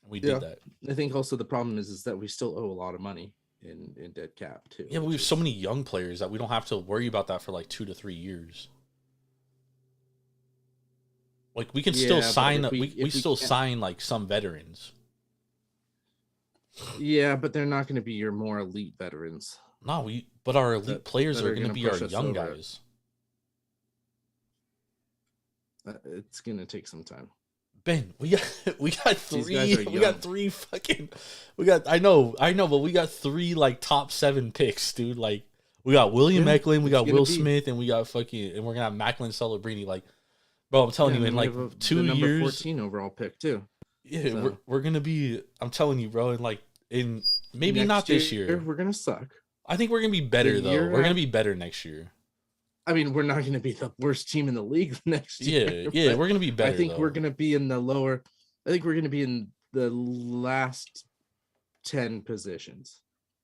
We did that. I think also the problem is that we still owe a lot of money in dead cap too. Yeah, but we have so many young players that we don't have to worry about that for like 2 to 3 years. Like we can still Yeah, but sign if we we still can't- sign like some veterans. Yeah, but they're not going to be your more elite veterans. No, but our elite That- players that are are going to gonna be our push us young over. guys. It's going to take some time. Ben, we got These guys are we got young. three fucking I know, but we got 3 like top 7 picks, dude. Like we got William Yeah, Eklund, we it's got gonna Will be- Smith, and we got and we're gonna have Macklin Celebrini. Like, bro, I'm telling you, and in we like have 2 the number years, 14 overall pick too. yeah, so. we're gonna be. I'm telling you, bro, in maybe Next not this year. We're going to suck. I think we're gonna be better The though. year We're gonna after- be better next year. I mean, we're not going to be the worst team in the league next year. Yeah, but we're gonna be better. I think though. we're going to be in the lower. I think we're going to be in the last 10 positions,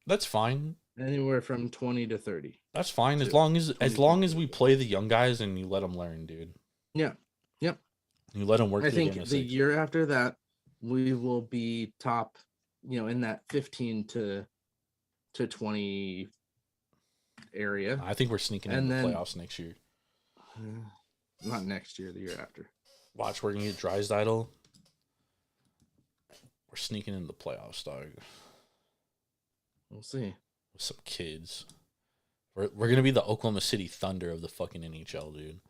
That's fine. anywhere from 20 to 30. That's fine as to long as 20. we play the young guys and you let them learn, dude. Yeah. Yep. You let them work. I through think the the mistakes. year after that, we will be top, in that 15 to 20 area. I think we're sneaking in And the then- playoffs next year. Not next year, the year after. Watch, we're gonna get Drysdale. We're sneaking in the playoffs, dog. We'll see. With some kids. We're gonna be the Oklahoma City Thunder of the fucking NHL, dude.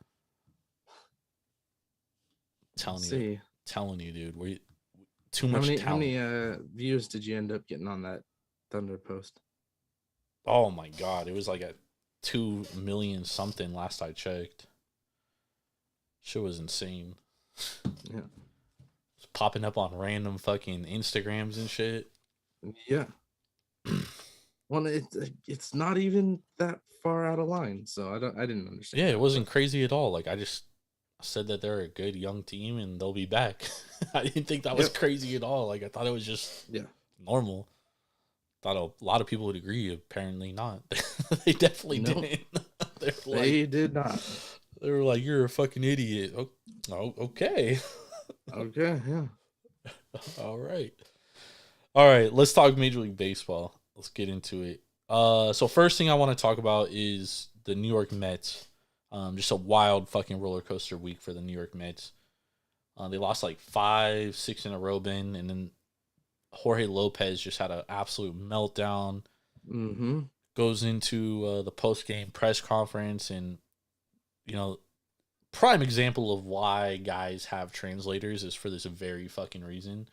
See. Telling you, dude. We too How much many, talent. views did you end up getting on that Thunder post? Oh my god, it was like at 2 million something last I checked. Shit was insane. Yeah. It's popping up on random fucking Instagrams and shit. Yeah. Well, it's not even that far out of line, so I didn't understand. Yeah, it wasn't crazy at all. Like I just said that they're a good young team and they'll be back. I didn't think that was Yep. crazy at all. Like I thought it was just Yeah. normal. Thought a lot of people would agree. Apparently not. They definitely No. didn't. They're like, They did not. they were like, "You're a fucking idiot." Oh, okay. Okay, yeah. All right. All right. Let's talk Major League Baseball. Let's get into it. So first thing I want to talk about is the New York Mets. Just a wild fucking roller coaster week for the New York Mets. They lost like 5, 6 in a row, Ben, and then Jorge Lopez just had an absolute meltdown. Mm-hmm. Goes into the post-game press conference, and prime example of why guys have translators is for this very fucking reason.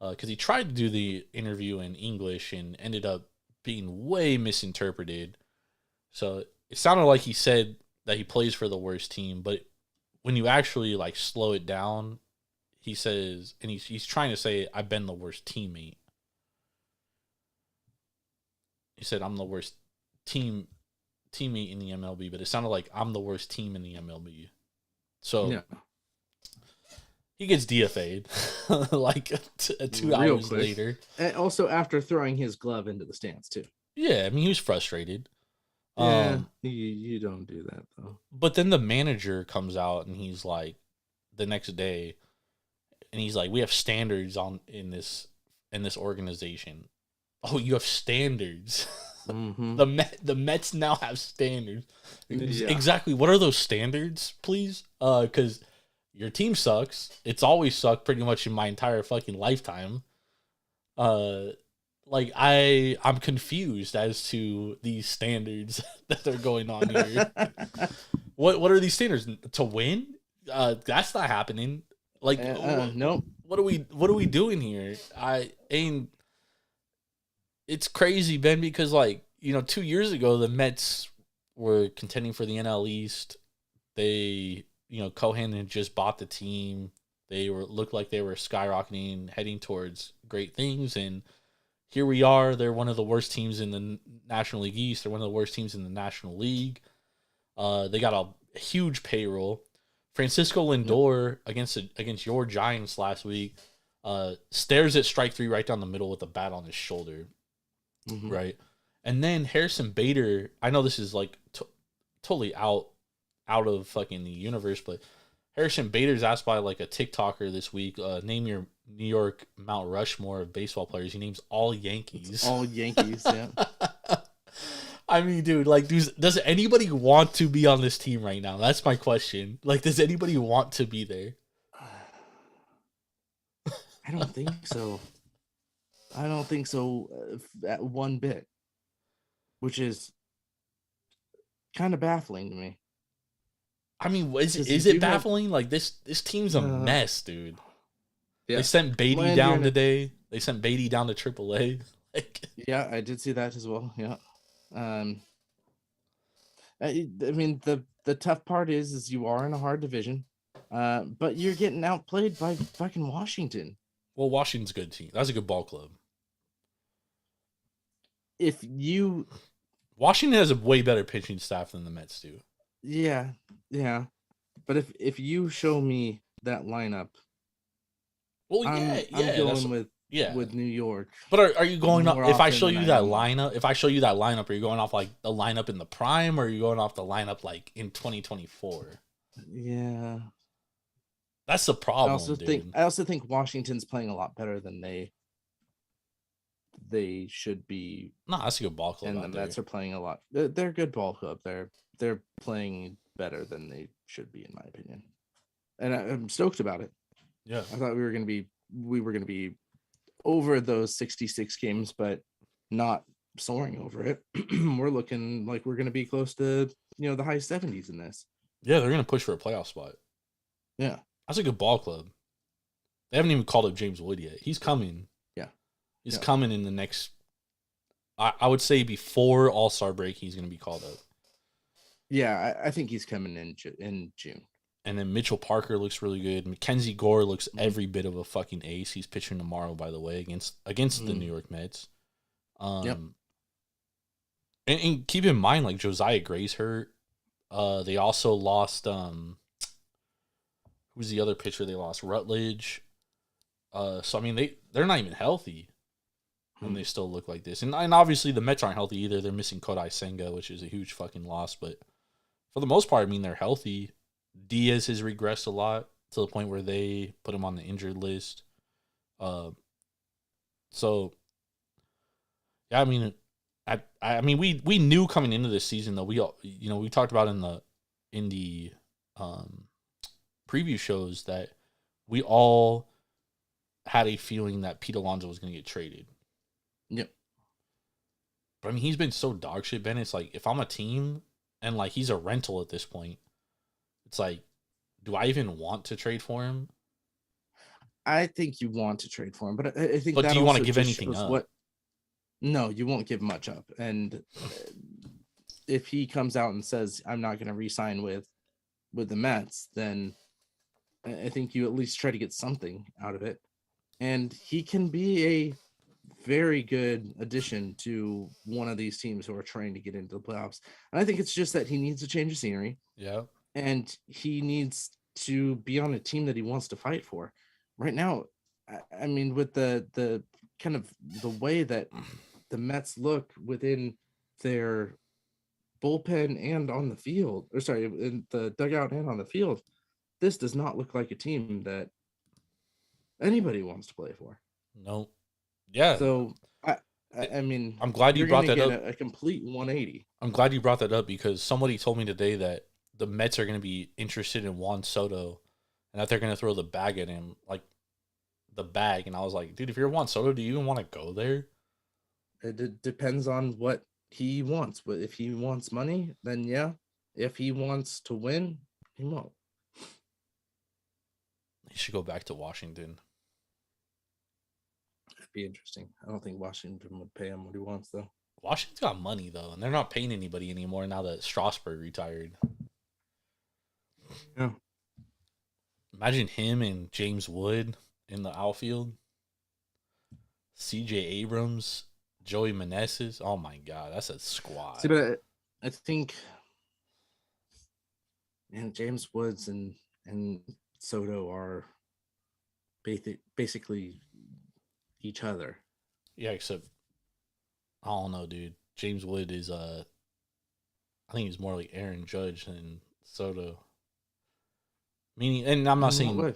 Because he tried to do the interview in English and ended up being way misinterpreted. So it sounded like he said that he plays for the worst team, but when you actually like slow it down, he says, and he's trying to say, "I've been the worst teammate." He said, "I'm the worst teammate in the MLB," but it sounded like I'm the worst team in the MLB. So Yeah. he gets DFA'd like 2 Real hours quick. later. And also after throwing his glove into the stands too. Yeah, I mean, he was frustrated. Yeah, you don't do that though. But then the manager comes out and he's like, the next day, and he's like, "We have standards in this organization." Oh, you have standards. Mm-hmm. The Mets now have standards. Yeah. Exactly. What are those standards, please? Because your team sucks. It's always sucked pretty much in my entire fucking lifetime. Like I'm confused as to these standards that are going on here. What are these standards to win? That's not happening. Like Nope. what are we doing here? It's crazy, Ben, because 2 years ago the Mets were contending for the NL East. They, Cohen had just bought the team. They looked like they were skyrocketing, heading towards great things, and here we are. They're one of the worst teams in the National League East. They're one of the worst teams in the National League. They got a huge payroll. Francisco Lindor against your Giants last week stares at strike 3 right down the middle with a bat on his shoulder, right? And then Harrison Bader, I know this is like totally out of fucking the universe, but Harrison Bader's asked by like a TikToker this week, name your New York Mount Rushmore of baseball players. He names all Yankees. All Yankees, yeah. I mean, dude, like, does anybody want to be on this team right now? That's my question. Like, does anybody want to be there? I don't think so. I don't think so at one bit, which is kind of baffling to me. I mean, is it baffling? Like, this team's a mess, dude. Yeah. They sent Beatty down today. They sent Beatty down to AAA. Like, yeah, I did see that as well. Yeah. I mean, the tough part is you are in a hard division, but you're getting outplayed by fucking Washington. Well, Washington's a good team. That's a good ball club. Washington has a way better pitching staff than the Mets do. Yeah. But if you show me that lineup, well, I'm going with New York. But are you going off if I show you that lineup? If I show you that lineup, are you going off like the lineup in the prime, or are you going off the lineup like in 2024? Yeah, that's the problem. I also think Washington's playing a lot better than they should be. No, that's a good ball club. And the Mets are playing a lot. They're a good ball club. They're playing better than they should be, in my opinion. And I'm stoked about it. Yeah, I thought we were gonna be over those 66 games, but not soaring over it. We're looking like we're gonna be close to the high 70s in this. Yeah, they're gonna push for a playoff spot. Yeah, that's a good ball club. They haven't even called up James Wood yet. He's coming. Yeah, he's coming in the next. I would say before All-Star break, he's gonna be called up. Yeah, I think he's coming in June. And then Mitchell Parker looks really good. Mackenzie Gore looks every bit of a fucking ace. He's pitching tomorrow, by the way, against the New York Mets. And keep in mind, like, Josiah Gray's hurt. They also lost who's the other pitcher they lost? Rutledge. So I mean they're not even healthy. And they still look like this. And obviously the Mets aren't healthy either. They're missing Kodai Senga, which is a huge fucking loss, but for the most part, I mean, they're healthy. Diaz has regressed a lot to the point where they put him on the injured list. So, yeah, I mean, we knew coming into this season though. We talked about in the preview shows that we all had a feeling that Pete Alonso was going to get traded. Yep. But I mean, he's been so dog shit, Ben. It's like if I'm a team and like he's a rental at this point. It's like, do I even want to trade for him? I think you want to trade for him, but I think. But do you want to give anything up? No, you won't give much up. And if he comes out and says, "I'm not going to re-sign with the Mets," then I think you at least try to get something out of it. And he can be a very good addition to one of these teams who are trying to get into the playoffs. And I think it's just that he needs a change of scenery. Yeah. And he needs to be on a team that he wants to fight for. Right now, I mean, with the kind of the way that the Mets look within their bullpen and on the field, in the dugout and on the field, this does not look like a team that anybody wants to play for. No. Yeah. So, I mean, I'm glad you brought that up. A complete 180. I'm glad you brought that up because somebody told me today that the Mets are going to be interested in Juan Soto and that they're going to throw the bag at him, like the bag. And I was like, dude, if you're Juan Soto, do you even want to go there? It depends on what he wants. But if he wants money, then yeah. If he wants to win, he won't. He should go back to Washington. It'd be interesting. I don't think Washington would pay him what he wants, though. Washington's got money, though, and they're not paying anybody anymore now that Strasburg retired. Yeah. Imagine him and James Wood in the outfield. C.J. Abrams, Joey Meneses. Oh, my God. That's a squad. See, but I think James Woods and and Soto are basically each other. Yeah, except I don't know, dude. James Wood is I think he's more like Aaron Judge than Soto. Meaning, and I'm not saying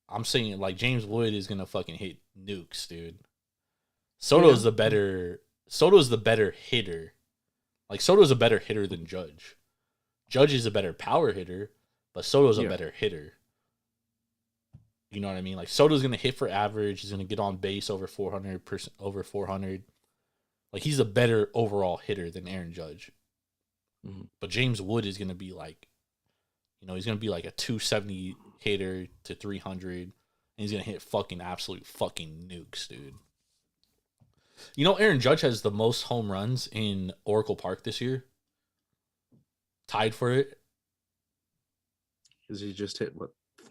I'm saying like James Wood is gonna fucking hit nukes, dude. Soto's the better hitter. Like Soto's a better hitter than Judge. Judge is a better power hitter, but Soto's a better hitter. You know what I mean? Like Soto's gonna hit for average. He's gonna get on base over 400. Like he's a better overall hitter than Aaron Judge. Mm-hmm. But James Wood is gonna be like, he's gonna be like a 270 hitter to 300, and he's gonna hit fucking absolute fucking nukes, dude. Aaron Judge has the most home runs in Oracle Park this year. Tied for it. Because he just hit,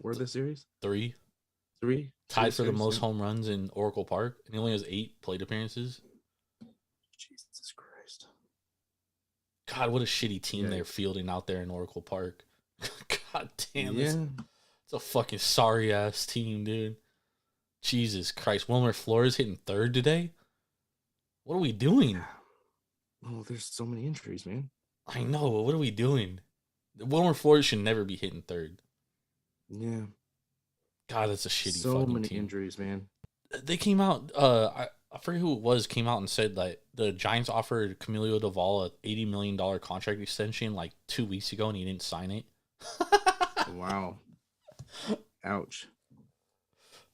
4 this series? 3. 3? Tied for the most home runs in Oracle Park. And he only has 8 plate appearances. Jesus Christ. God, what a shitty team they're fielding out there in Oracle Park. God damn. Yeah. It's a fucking sorry-ass team, dude. Jesus Christ. Wilmer Flores hitting 3rd today? What are we doing? Oh, there's so many injuries, man. I know, but what are we doing? Wilmer Flores should never be hitting 3rd. Yeah. God, that's a shitty so fucking many team. Injuries, man. They came out, I forget who it was, came out and said that the Giants offered Camilo Doval a $80 million contract extension like 2 weeks ago, and he didn't sign it. Wow. Ouch.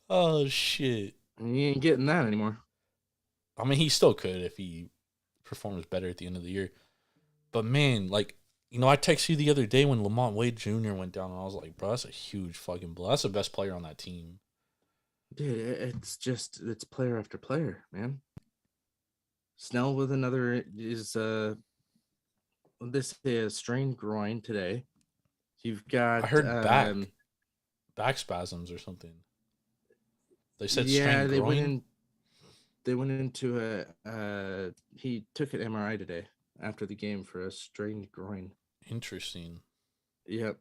Oh, shit. He ain't getting that anymore. I mean, he still could if he performs better at the end of the year. But, man, like, I texted you the other day when Lamont Wade Jr. went down, and I was like, bro, that's a huge fucking blow. That's the best player on that team. Dude, it's player after player, man. Snell with another is this is strained groin today. You've got I heard back spasms or something. They said strained groin. They went into he took an MRI today after the game for a strained groin. Interesting. Yep.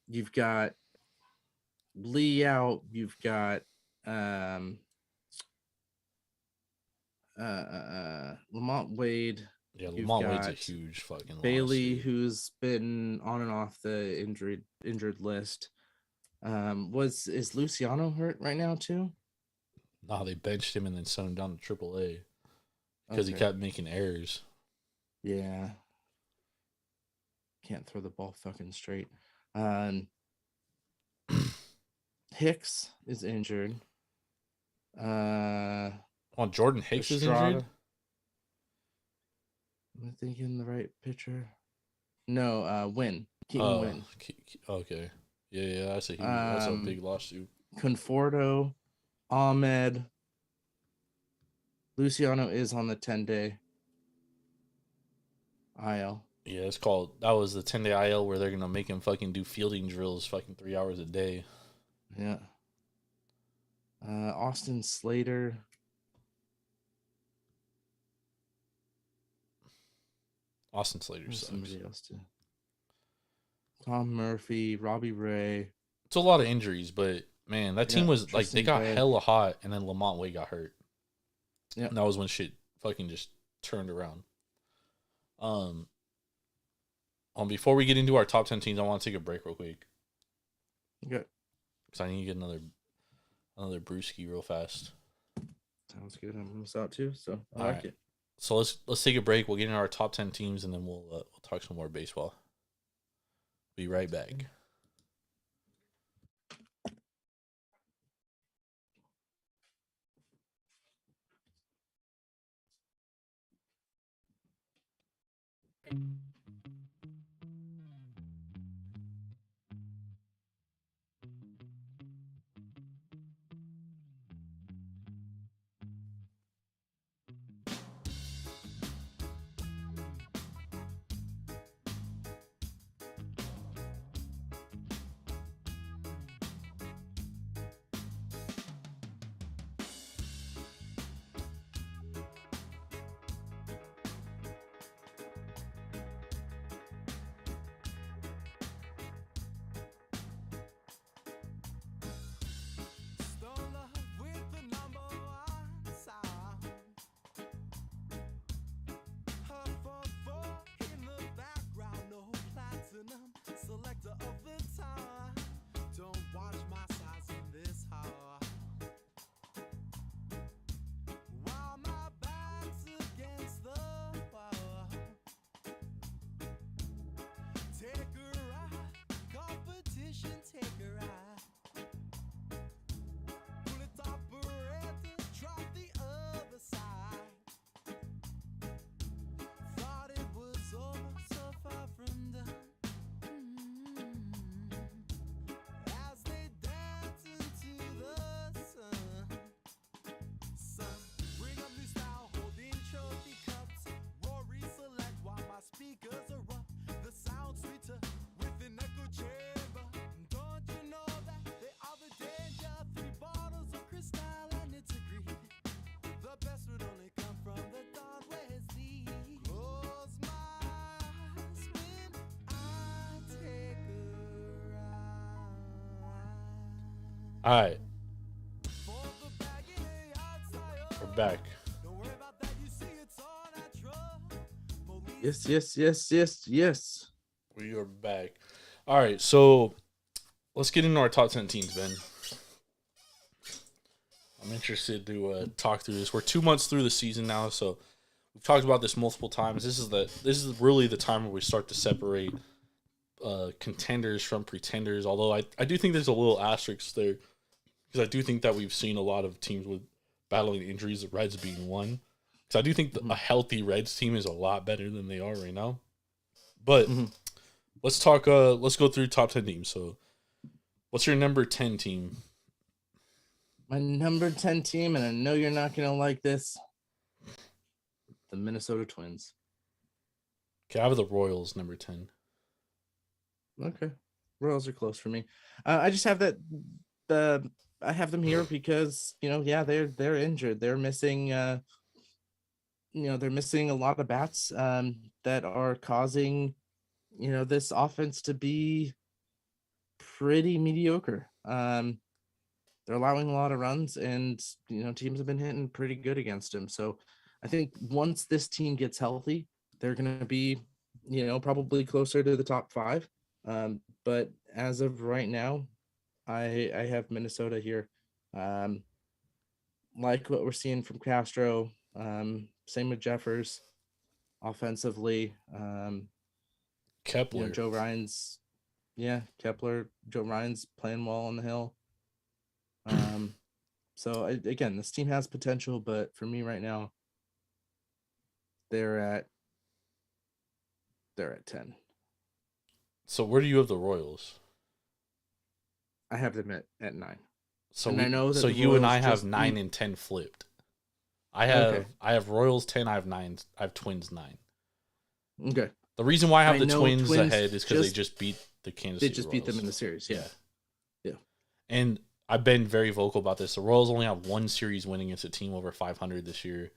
You've got Lee out. You've got Lamont Wade. Yeah, Lamont Wade's a huge fucking Bailey, loss, who's been on and off the injured list. Is Luciano hurt right now too? No, they benched him and then sent him down to AAA because he kept making errors. Yeah. Can't throw the ball fucking straight. Hicks is injured. Jordan Hicks is injured? Am I thinking the right pitcher? No, Wynn. Keaton Wynn. Okay. Yeah, that's a big loss too. Conforto, Ahmed, Luciano is on the 10-day IL. Yeah, that was the 10-day IL where they're gonna make him fucking do fielding drills fucking 3 hours a day. Yeah. Austin Slater. Austin Slater sucks. Somebody else too. Tom Murphy, Robbie Ray. It's a lot of injuries, but man, that team was like, they got hella hot, and then Lamont Wade got hurt. Yeah, and that was when shit fucking just turned around. Before we get into our top 10 teams, I want to take a break real quick. Okay. Because I need to get another brewski real fast. Sounds good. I'm almost out too, so I like it. So let's take a break. We'll get into our top 10 teams, and then we'll talk some more baseball. Be right back. All right. We're back. Yes. We are back. All right, so let's get into our top 10 teams, Ben. I'm interested to talk through this. We're 2 months through the season now, so we've talked about this multiple times. This is really the time where we start to separate contenders from pretenders. Although I do think there's a little asterisk there, because I do think that we've seen a lot of teams with battling injuries, the Reds being one. Because I do think a healthy Reds team is a lot better than they are right now. But let's talk. Let's go through top 10 teams. So, what's your number 10 team? My number 10 team, and I know you're not going to like this, the Minnesota Twins. Okay, I have the Royals number 10. Okay. Royals are close for me. I just have that I have them here because, they're injured. They're missing they're missing a lot of bats that are causing this offense to be pretty mediocre. They're allowing a lot of runs, and teams have been hitting pretty good against them. So I think once this team gets healthy, they're going to be probably closer to the top 5. But as of right now, I have Minnesota here. Like what we're seeing from Castro. Same with Jeffers. Offensively, Kepler. Joe Ryan's, Kepler. Joe Ryan's playing well on the hill. So again, this team has potential, but for me right now, they're at 10. So where do you have the Royals? I have them at 9. So and I know that you and I have 9 and 10 flipped. I have Royals 10. I have 9. I have Twins 9. Okay. The reason why I have the Twins ahead is because they just beat the Kansas City Royals. Beat them in the series. Yeah. And I've been very vocal about this. The Royals only have one series win against a team over 500 this year.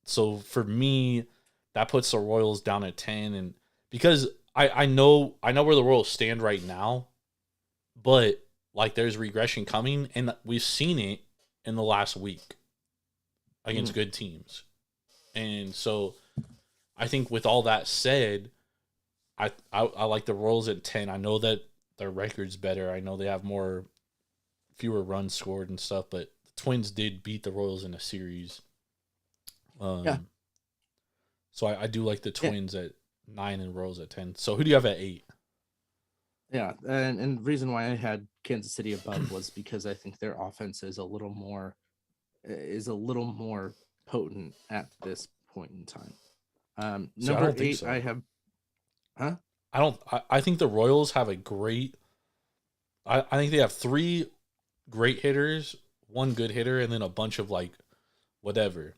So for me, that puts the Royals down at 10, and because I know where the Royals stand right now, but there's regression coming, and we've seen it in the last week against good teams. And so I think with all that said, I like the Royals at 10. I know that their record's better. I know they have fewer runs scored and stuff, but the Twins did beat the Royals in a series. So I do like the Twins at 9 and Royals at 10. So who do you have at 8? Yeah, and the reason why I had Kansas City above was because I think their offense is a little more potent at this point in time. Number 8, so. I have, I think the Royals have a great. I think they have 3 great hitters, 1 good hitter, and then a bunch of whatever.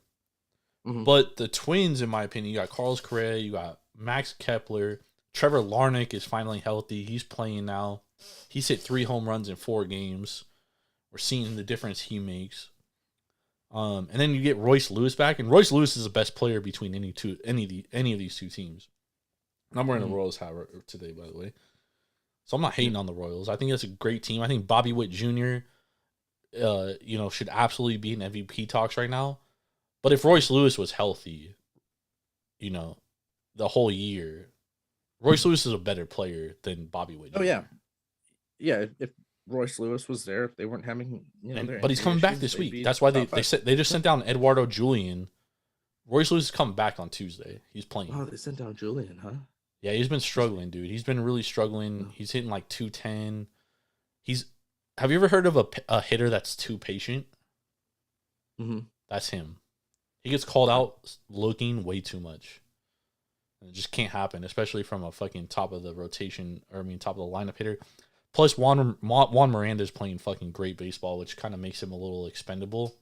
But the Twins, in my opinion, you got Carlos Correa, you got Max Kepler, Trevor Larnach is finally healthy. He's playing now. He's hit 3 home runs in 4 games. We're seeing the difference he makes. And then you get Royce Lewis back, and Royce Lewis is the best player between any of these 2 teams. I'm wearing a Royals hat today, by the way. So I'm not hating on the Royals. I think that's a great team. I think Bobby Witt Jr. Should absolutely be in MVP talks right now. But if Royce Lewis was healthy, the whole year, Royce Lewis is a better player than Bobby Witt Jr. Oh yeah. Yeah, if Royce Lewis was there, if they weren't having but he's coming back this week. That's why they just sent down Eduardo Julian. Royce Lewis is coming back on Tuesday. He's playing. Oh, they sent down Julian, huh? Yeah, he's been struggling, dude. He's been really struggling. He's hitting 210. Have you ever heard of a hitter that's too patient? That's him. He gets called out looking way too much. It just can't happen, especially from a fucking top of the rotation, top of the lineup hitter. Plus, Juan Miranda is playing fucking great baseball, which kind of makes him a little expendable,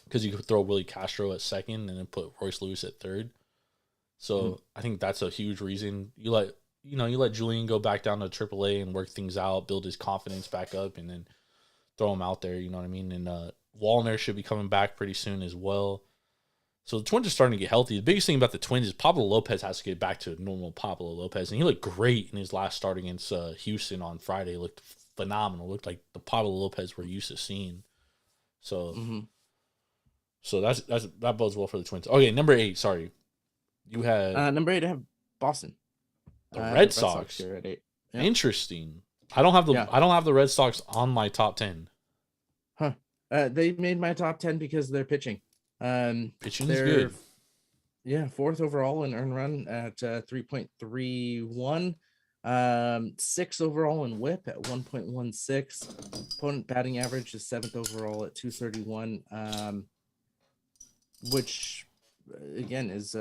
because you could throw Willie Castro at second and then put Royce Lewis at third. So I think that's a huge reason. You let Julian go back down to AAA and work things out, build his confidence back up, and then throw him out there. You know what I mean? And Wallner should be coming back pretty soon as well. So the Twins are starting to get healthy. The biggest thing about the Twins is Pablo Lopez has to get back to normal Pablo Lopez. And he looked great in his last start against Houston on Friday. Looked phenomenal. Looked like the Pablo Lopez we're used to seeing. So, Mm-hmm. so that bodes well for the Twins. Okay, number 8. Sorry, you had Number 8, I have Boston. the I have Red Sox. here at 8. Yeah. Interesting. I don't have the Red Sox on my top 10. Huh. They made my top 10 because of their pitching. Pitching is they're good. Yeah, 4th overall in earned run at 3.31. 6th overall in WHIP at 1.16. Opponent batting average is 7th overall at 231. Which again is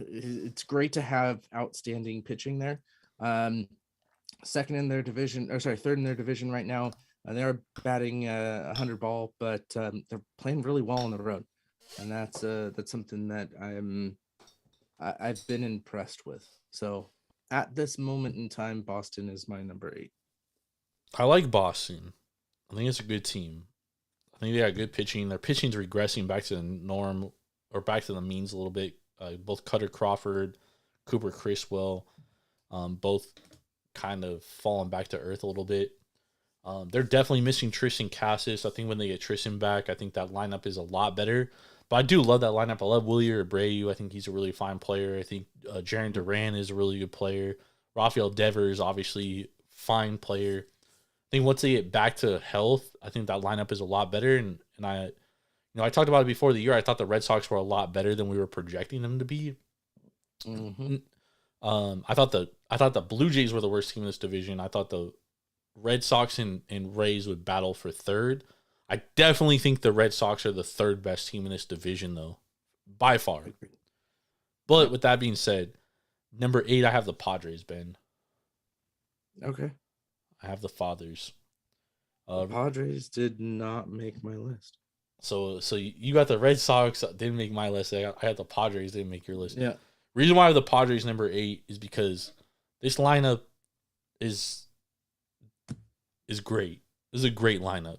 it's great to have outstanding pitching there. Third in their division right now. They're batting 100 ball, but they're playing really well on the road, and that's something that I've been impressed with. So at this moment in time, Boston is my number 8. I like Boston. I think it's a good team. I think they got good pitching. Their pitching's regressing back to the norm or back to the means a little bit. Both Cutter Crawford, Cooper Criswell, both kind of falling back to earth a little bit. They're definitely missing Tristan Cassis. I think when they get Tristan back, I think that lineup is a lot better. But I do love that lineup. I love Willie Abreu. I think he's a really fine player. I think Jarren Duran is a really good player. Rafael Devers, obviously, fine player. I think once they get back to health, I think that lineup is a lot better. And I talked about it before the year. I thought the Red Sox were a lot better than we were projecting them to be. Mm-hmm. I thought the Blue Jays were the worst team in this division. I thought the Red Sox and Rays would battle for third. I definitely think the Red Sox are the third best team in this division, though, by far. But with that being said, number 8, I have the Padres, Ben. Okay. I have the Fathers. The Padres did not make my list. So you got the Red Sox, didn't make my list. I got the Padres, didn't make your list. Yeah. Reason why I have the Padres number 8 is because this lineup is great. This is a great lineup.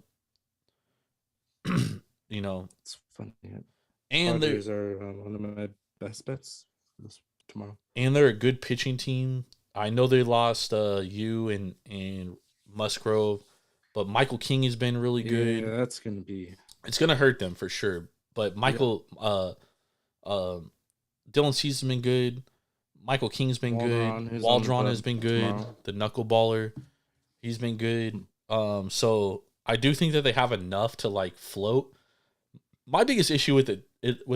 It's funny. And Padres are one of my best bets for this tomorrow. And they're a good pitching team. I know they lost you and Musgrove, but Michael King has been really good. Yeah, that's gonna be. It's gonna hurt them for sure. But Dylan Cease's been good. Michael King's been good. Waldron has been good. Tomorrow. The knuckleballer, he's been good. So I do think that they have enough to like float. My biggest issue with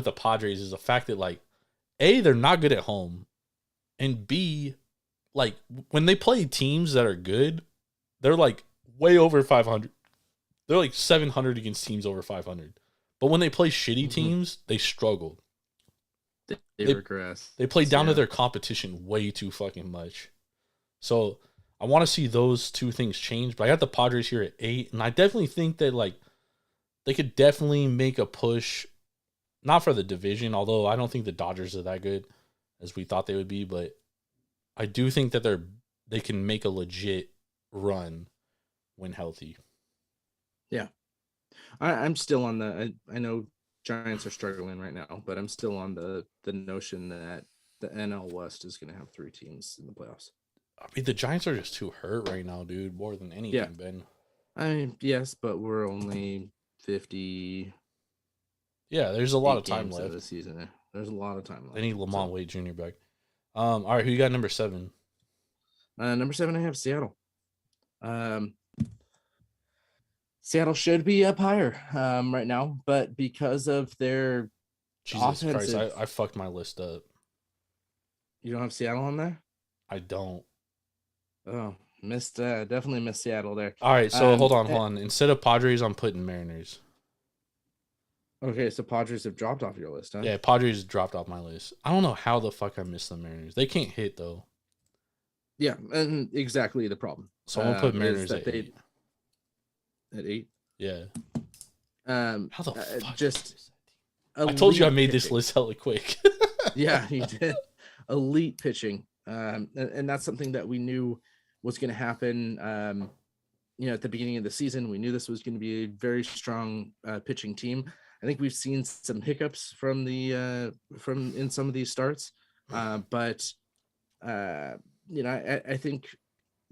the Padres is the fact that like, A, they're not good at home, and B, like when they play teams that are good, they're like way over 500. They're like 700 against teams over 500. But when they play shitty teams, they struggle. They regress. They play down to their competition way too fucking much. So I want to see those two things change. But I got the Padres here at 8, and I definitely think that like they could definitely make a push, not for the division, although I don't think the Dodgers are that good as we thought they would be, but I do think that they can make a legit run when healthy. Yeah. I'm still on I know Giants are struggling right now, but I'm still on the notion that the NL West is going to have 3 teams in the playoffs. I mean, the Giants are just too hurt right now, dude, more than anything, Ben. I mean, yes, but we're only 50. Yeah, there's a lot of time left of the season. There's a lot of time left. They need Lamont Wade Jr. back. All right, who you got number 7? Number 7, I have Seattle. Seattle should be up higher right now, but because of their Jesus offensive... Christ, I fucked my list up. You don't have Seattle on there? I don't. Oh, definitely missed Seattle there. All right, so hold on. Instead of Padres, I'm putting Mariners. Okay, so Padres have dropped off your list, huh? Yeah, Padres dropped off my list. I don't know how the fuck I missed the Mariners. They can't hit, though. Yeah, and exactly the problem. So I'm going to put Mariners at 8. At 8? Yeah. How the fuck? I told you I made this list hella quick. Yeah, you did. Elite pitching. And that's something that we knew was going to happen. At the beginning of the season, we knew this was going to be a very strong pitching team. I think we've seen some hiccups from in some of these starts, but I think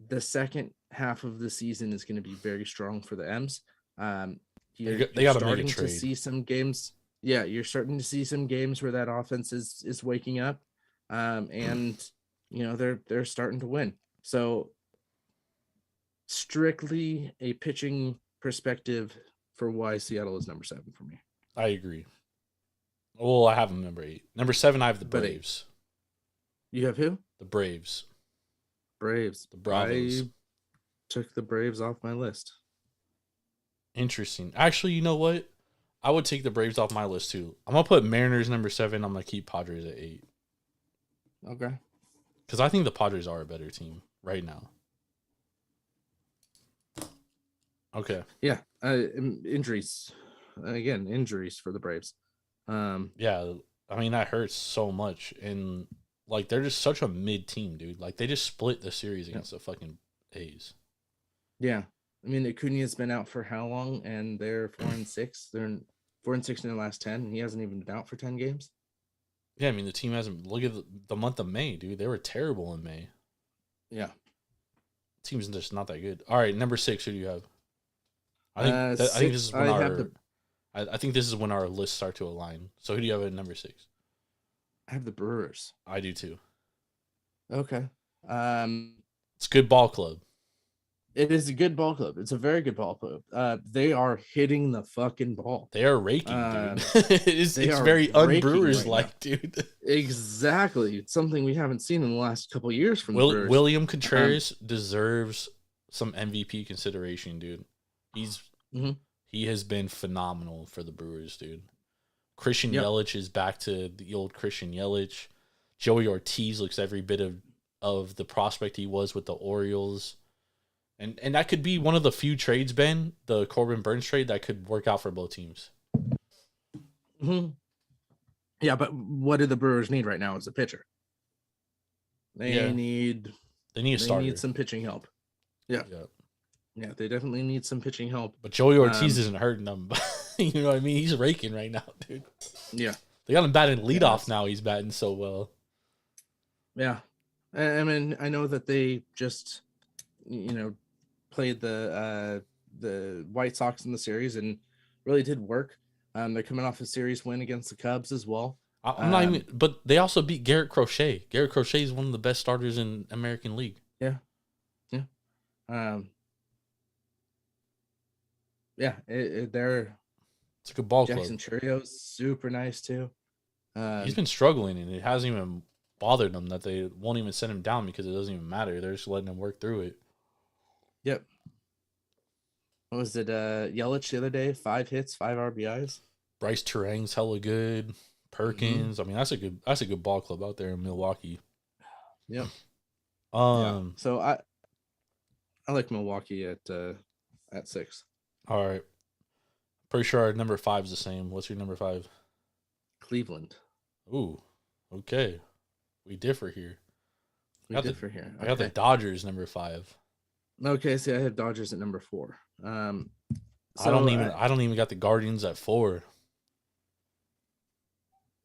the second half of the season is going to be very strong for the M's. They You're got to make a starting to trade. see some games. Yeah, you're starting to see some games where that offense is waking up, and they're starting to win. So strictly a pitching perspective for why Seattle is number 7 for me. I agree. Well, I have them number 8. Number 7, I have the Braves. You have who? The Braves. Braves. The Bravos. I took the Braves off my list. Interesting. Actually, you know what? I would take the Braves off my list too. I'm going to put Mariners number 7. I'm going to keep Padres at 8. Okay. Because I think the Padres are a better team right now. Okay. Yeah. Injuries. Again, injuries for the Braves. Yeah. I mean, that hurts so much. And, like, they're just such a mid team, dude. Like, they just split the series against the fucking A's. Yeah. I mean, Acuna's been out for how long? And they're 4-6. They're 4-6 in their last 10. And he hasn't even been out for 10 games. Yeah, I mean, the team hasn't. Look at the month of May, dude. They were terrible in May. Yeah. Team's just not that good. All right, number 6. Who do you have? I think this is when I think this is when our lists start to align. So who do you have at number 6? I have the Brewers. I do too. Okay. It's a good ball club. It is a good ball club. It's a very good ball club. They are hitting the fucking ball. They are raking, dude. it's very un-Brewers like, dude. Exactly. It's something we haven't seen in the last couple of years from the Brewers. William Contreras deserves some MVP consideration, dude. He has been phenomenal for the Brewers, dude. Christian Yelich is back to the old Christian Yelich. Joey Ortiz looks every bit of the prospect he was with the Orioles. And that could be one of the few trades, Ben, the Corbin Burns trade, that could work out for both teams. Mm-hmm. Yeah, but what do the Brewers need right now as a pitcher? They need a starter. They need some pitching help. Yeah. Yeah, they definitely need some pitching help. But Joey Ortiz isn't hurting them. You know what I mean? He's raking right now, dude. Yeah. They got him batting leadoff now. He's batting so well. Yeah. I mean, I know that they just, played the White Sox in the series and really did work. They're coming off a series win against the Cubs as well. I'm not even, but they also beat Garrett Crochet. Garrett Crochet is one of the best starters in American League. Yeah. Yeah. It's a good ball Jackson club. Churio's super nice too. He's been struggling, and it hasn't even bothered them that they won't even send him down because it doesn't even matter. They're just letting him work through it. Yep. What was it? Yelich the other day, 5 hits, 5 RBIs. Bryce Terang's hella good. Perkins. I mean, that's a good ball club out there in Milwaukee. Yep. So I like Milwaukee at 6. All right. Pretty sure our number 5 is the same. What's your number 5? Cleveland. Ooh. Okay. We differ here. I got the Dodgers number 5. Okay, see, I have Dodgers at number 4. I don't even got the Guardians at 4.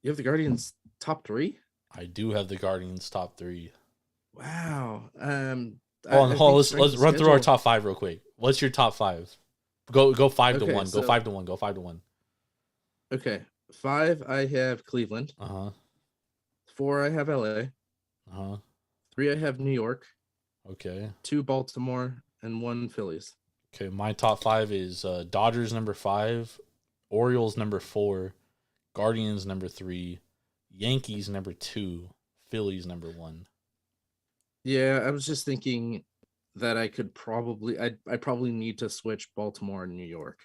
You have the Guardians top 3? I do have the Guardians top 3. Wow. Let's run through our top 5 real quick. What's your top 5? Go 5 to 1. Go 5 to 1. Go 5 to 1. Okay. 5, I have Cleveland. 4, I have LA. 3, I have New York. Okay. 2, Baltimore, and 1, Phillies. Okay, my top 5 is Dodgers number 5, Orioles number 4, Guardians number 3, Yankees number 2, Phillies number 1. Yeah, I was just thinking that I probably need to switch Baltimore and New York.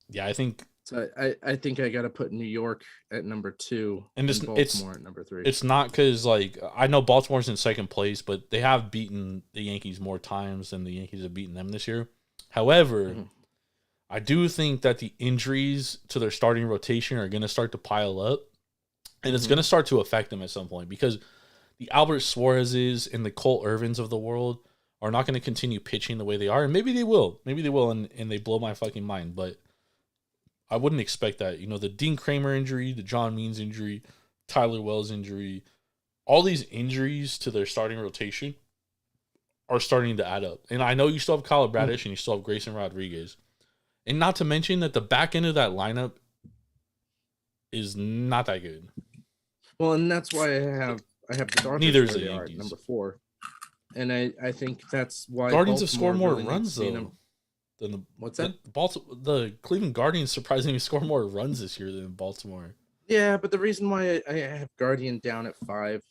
Yeah, I think so. I think I got to put New York at number 2 and Baltimore at number 3. It's not because I know Baltimore's in second place, but they have beaten the Yankees more times than the Yankees have beaten them this year. However, I do think that the injuries to their starting rotation are going to start to pile up, and it's going to start to affect them at some point because the Albert Suarez's and the Cole Irvins of the world are not going to continue pitching the way they are, and maybe they will, and they blow my fucking mind, but I wouldn't expect that. The Dean Kramer injury, the John Means injury, Tyler Wells injury, all these injuries to their starting rotation are starting to add up. And I know you still have Kyle Bradish and you still have Grayson Rodriguez. And not to mention that the back end of that lineup is not that good. Well, and that's why I have the Dodgers Neither is where the they are at Yankees. number 4. And I think that's why Guardians have scored more really runs needs to see though. Than the What's that? The Cleveland Guardians surprisingly score more runs this year than Baltimore. Yeah, but the reason why I have Guardian down at 5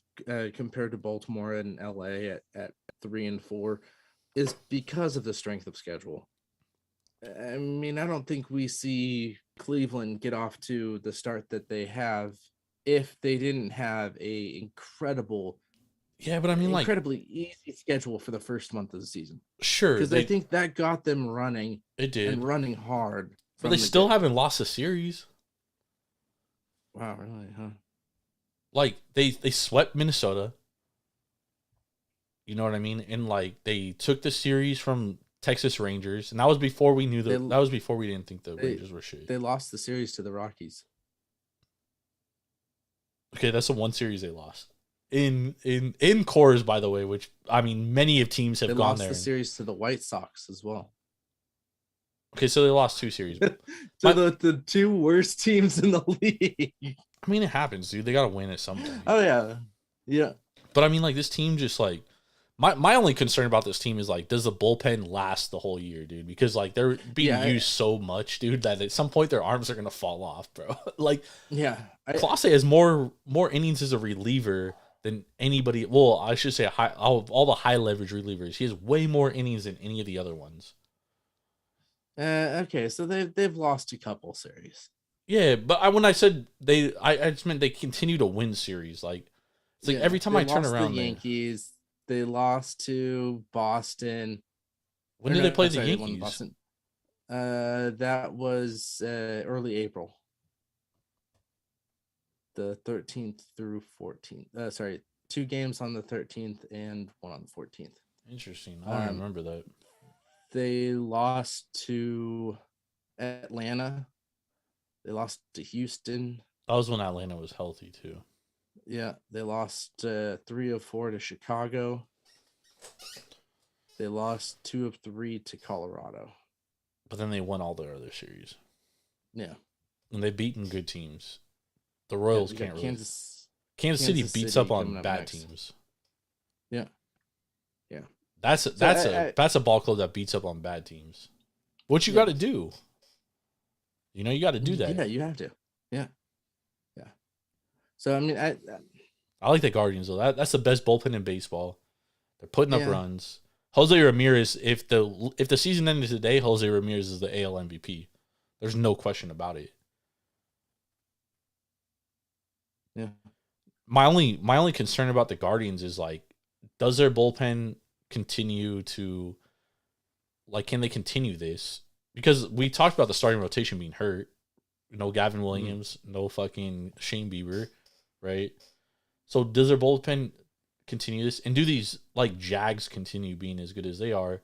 compared to Baltimore and LA at 3 and 4 is because of the strength of schedule. I mean, I don't think we see Cleveland get off to the start that they have if they didn't have a incredibly easy schedule for the first month of the season. Sure, because I think that got them running. It did, and running hard. But they still haven't lost a series. Wow, really? Huh? Like they swept Minnesota. You know what I mean? And like they took the series from Texas Rangers, and that was before we knew that was before we didn't think the Rangers were shit. They lost the series to the Rockies. Okay, that's the one series they lost. In Coors, by the way, which I mean many of teams have gone there. They lost the series to the White Sox as well. Okay, so they lost 2 series. So the 2 worst teams in the league. I mean, it happens, dude. They got to win at some point. Oh yeah. Yeah. But I mean, like, this team just like my only concern about this team is like, does the bullpen last the whole year, dude? Because like they're being used so much, dude, that at some point their arms are gonna fall off, bro. Like, yeah, Clase has more innings as a reliever than anybody. Well, I should say all the high leverage relievers. He has way more innings than any of the other ones. Okay, so they've lost a couple series. Yeah, but when I said I just meant they continue to win series. Like, it's like every time I turn around, the Yankees. They lost to Boston. When did they play the Yankees? Boston. That was early April. The 13th through 14th. Sorry, 2 games on the 13th and 1 on the 14th. Interesting. I don't remember that. They lost to Atlanta. They lost to Houston. That was when Atlanta was healthy too. Yeah, they lost 3 of 4 to Chicago. They lost 2 of 3 to Colorado. But then they won all their other series. Yeah. And they've beaten good teams. The Royals can't really. Kansas City beats City up on bad next. teams. Yeah. Yeah. That's a ball club that beats up on bad teams. What you got to do? You know, you got to do that. Yeah, you have to. Yeah. Yeah. So I mean, I like the Guardians though. That's the best bullpen in baseball. They're putting up runs. Jose Ramirez, if the season ended today, Jose Ramirez is the AL MVP. There's no question about it. Yeah. My only concern about the Guardians is like, does their bullpen continue to, like, can they continue this? Because we talked about the starting rotation being hurt. No Gavin Williams, no fucking Shane Bieber, right? So does their bullpen continue this? And do these, like, Jags continue being as good as they are?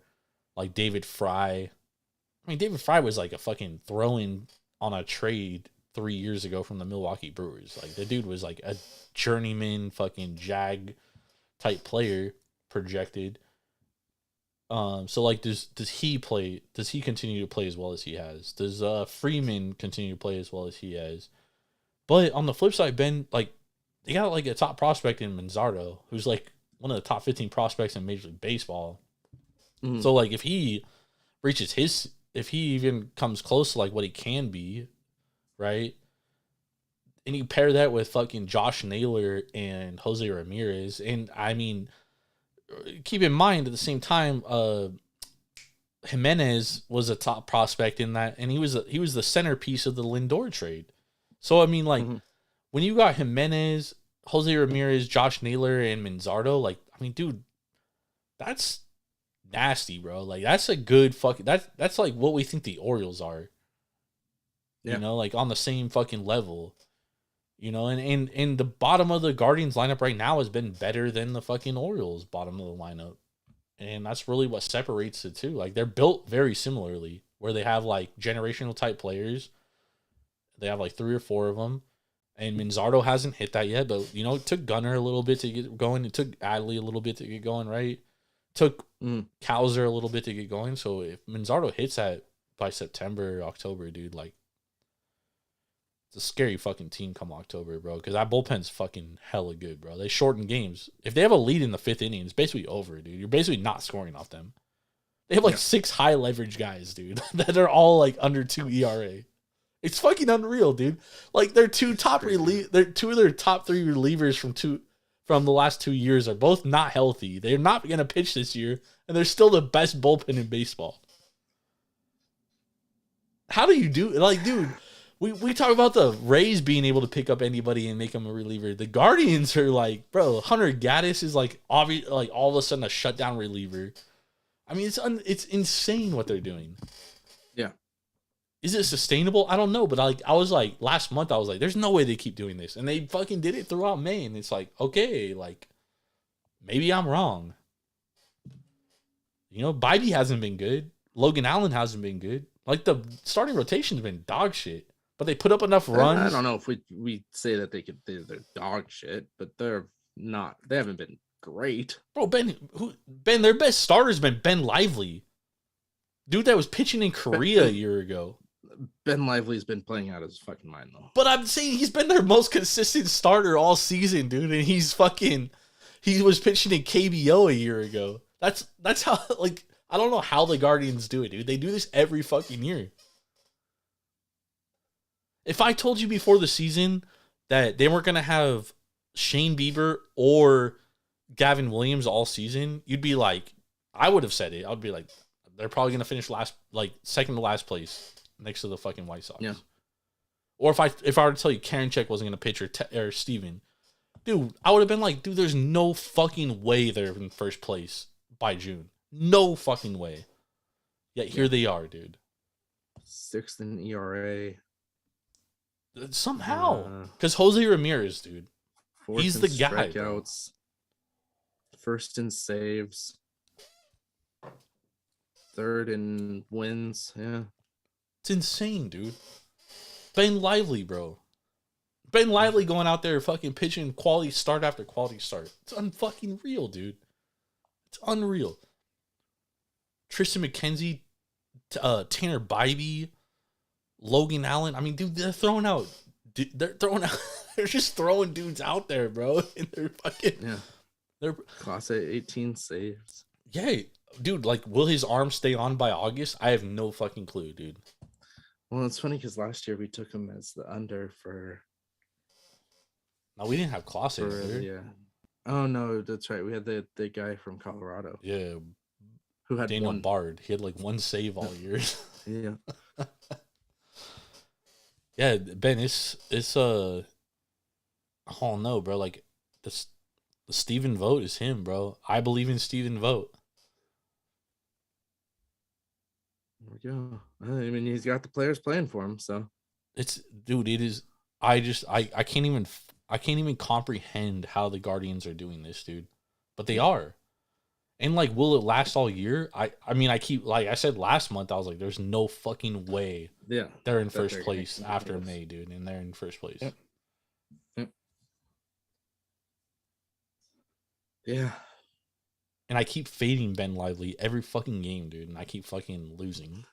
Like David Fry. I mean, David Fry was like a fucking throw-in on a trade 3 years ago from the Milwaukee Brewers. Like, the dude was like a journeyman fucking Jag type player projected. So like, does he continue to play as well as he has? Does Freeman continue to play as well as he has? But on the flip side, Ben, like, they got like a top prospect in Manzardo, who's like one of the top 15 prospects in Major League Baseball. Mm-hmm. So like, if he even comes close to like what he can be, right? And you pair that with fucking Josh Naylor and Jose Ramirez, and I mean, keep in mind at the same time, Jimenez was a top prospect in that, and he was the centerpiece of the Lindor trade. So I mean, like, when you got Jimenez, Jose Ramirez, Josh Naylor, and Manzardo, like, I mean, dude, that's nasty, bro. Like, that's a good fucking that's like what we think the Orioles are. Yeah. You know, like on the same fucking level. You know, and the bottom of the Guardians lineup right now has been better than the fucking Orioles bottom of the lineup. And that's really what separates the two. Like, they're built very similarly, where they have like generational type players. They have like 3 or 4 of them. And Manzardo hasn't hit that yet, but, you know, it took Gunnar a little bit to get going. It took Adley a little bit to get going, right? Took Kowser a little bit to get going. So if Manzardo hits that by September, October, dude, like, it's a scary fucking team come October, bro. Because that bullpen's fucking hella good, bro. They shorten games. If they have a lead in the 5th inning, it's basically over, dude. You're basically not scoring off them. They have like 6 high leverage guys, dude, that are all like under 2 ERA. It's fucking unreal, dude. Like they're two of their top 3 relievers from the last 2 years are both not healthy. They're not gonna pitch this year, and they're still the best bullpen in baseball. How do you do it? Like, dude, we talk about the Rays being able to pick up anybody and make them a reliever. The Guardians are like, bro, Hunter Gaddis is like obvious, like all of a sudden a shutdown reliever. I mean, it's insane what they're doing. Yeah. Is it sustainable? I don't know, but I was like last month I was like, there's no way they keep doing this, and they fucking did it throughout May, and it's like, okay, like maybe I'm wrong. You know, Bybee hasn't been good. Logan Allen hasn't been good. Like the starting rotation's been dog shit, but they put up enough runs. I don't know if we say that they're dog shit, but they're not. They haven't been great. Bro, Ben, their best starter's been Ben Lively. Dude that was pitching in Korea a year ago. Ben Lively's been playing out of his fucking mind, though. But I'm saying he's been their most consistent starter all season, dude. And he was pitching in KBO a year ago. That's how, like, I don't know how the Guardians do it, dude. They do this every fucking year. If I told you before the season that they weren't going to have Shane Bieber or Gavin Williams all season, you'd be like, I would have said it. I'd be like, they're probably going to finish second to last place next to the fucking White Sox. Yeah. Or if I were to tell you Karinchak wasn't going to pitch or Steven, dude, I would have been like, dude, there's no fucking way they're in first place by June. No fucking way. Yet here they are, dude. 6th in ERA. Somehow. Because Jose Ramirez, dude. He's the guy. Strikeouts. 1st in saves. 3rd in wins. Yeah. It's insane, dude. Ben Lively, bro. Ben Lively going out there fucking pitching quality start after quality start. It's unfucking real, dude. It's unreal. Tristan McKenzie, Tanner Bybee, Logan Allen. I mean, dude, they're just throwing dudes out there, bro. And they're fucking they're Class A 18 saves. Yeah, dude, like, will his arm stay on by August? I have no fucking clue, dude. Well, it's funny because last year we took him as the under for. No, we didn't have Clase. Yeah. Oh no, that's right. We had the guy from Colorado. Yeah. Who had Daniel one. Bard. He had like one save all year. Yeah. Yeah, Ben, it's I don't know, bro. Like the Steven Vogt is him, bro. I believe in Steven Vogt. There we go. I mean, he's got the players playing for him, so It is. I can't even comprehend how the Guardians are doing this, dude. But they are. And like, will it last all year? I mean, I keep, like I said last month, I was like, there's no fucking way. Yeah. They're in first place after May, dude, and they're in first place. Yep. Yep. Yeah. And I keep fading Ben Lively every fucking game, dude, and I keep fucking losing.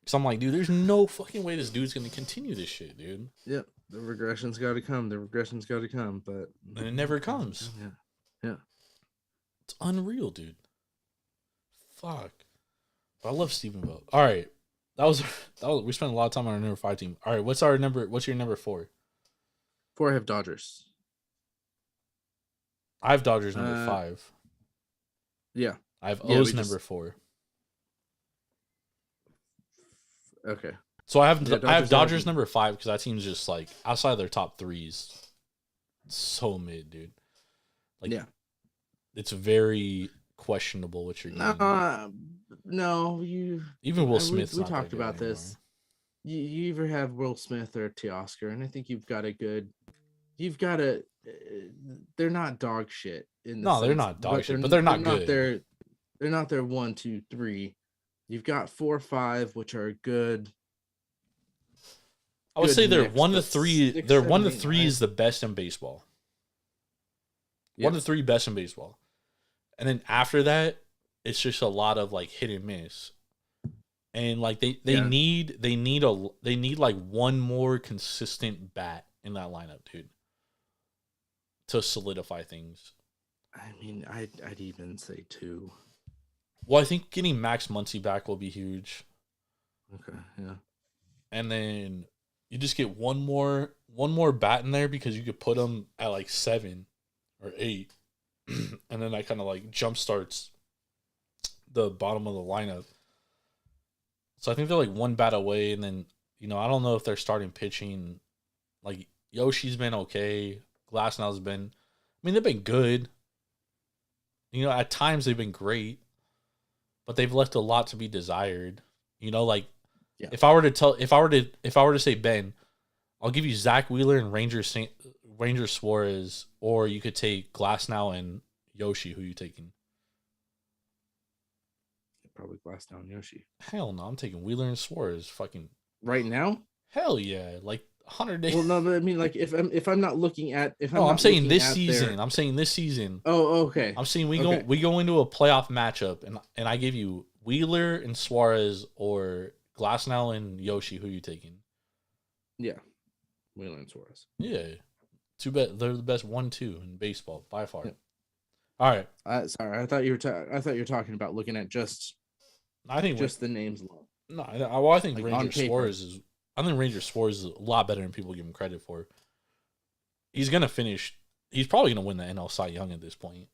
So I'm like, dude, there's no fucking way this dude's gonna continue this shit, dude. Yep. The regression's got to come. But And it never comes. Yeah. Yeah. It's unreal, dude. Fuck. But I love Steven Vogt. All right. That was we spent a lot of time on our number 5 team. All right, what's your number 4? 4, I have Dodgers. I have Dodgers number 5. Yeah. I have O's number 4. Okay. So I have Dodgers number 5 because that team's just like outside of their top 3s. So mid, dude. Like, yeah. It's very questionable what you're doing. No, even Will Smith. We talked about this. You either have Will Smith or Teoscar, and I think you've got a. They're not dog shit. They're not dog shit, but they're not good. They're not their 1, 2, 3. You've got 4, 5, which are good. I would say they're 1 to 3. They're 1 to 3 is the best in baseball. 1 to 3 best in baseball. And then after that, it's just a lot of like hit and miss. And like they need like one more consistent bat in that lineup, dude, to solidify things. I mean, I'd even say 2. Well, I think getting Max Muncy back will be huge. Okay, yeah. And then you just get one more bat in there because you could put him at like 7 or 8. And then that kind of like jump starts the bottom of the lineup. So I think they're like one bat away, and then, you know, I don't know if they're starting pitching. Like Yoshi's been okay. Glasnow's been, I mean, they've been good. You know, at times they've been great, but they've left a lot to be desired. You know, like if I were to say, Ben, I'll give you Zach Wheeler and Ranger Suarez, or you could take Glasnow and Yoshi. Who you taking? Probably Glasnow and Yoshi. Hell no, I'm taking Wheeler and Suarez. Fucking right now? Hell yeah, like 100 days. Well, no, but I mean, like if I'm not looking at I'm saying this season. I'm saying this season. Oh, okay. I'm saying we go into a playoff matchup, and I give you Wheeler and Suarez or Glasnow and Yoshi. Who you taking? Yeah, Wheeler and Suarez. Yeah, too bad they're the best 1-2 in baseball by far. Yeah. All right. Sorry, I thought you were talking about looking at just. I think just the names alone. No, I think like Ranger Suarez is. I think Ranger Suarez is a lot better than people give him credit for. He's gonna finish. He's probably gonna win the NL Cy Young at this point.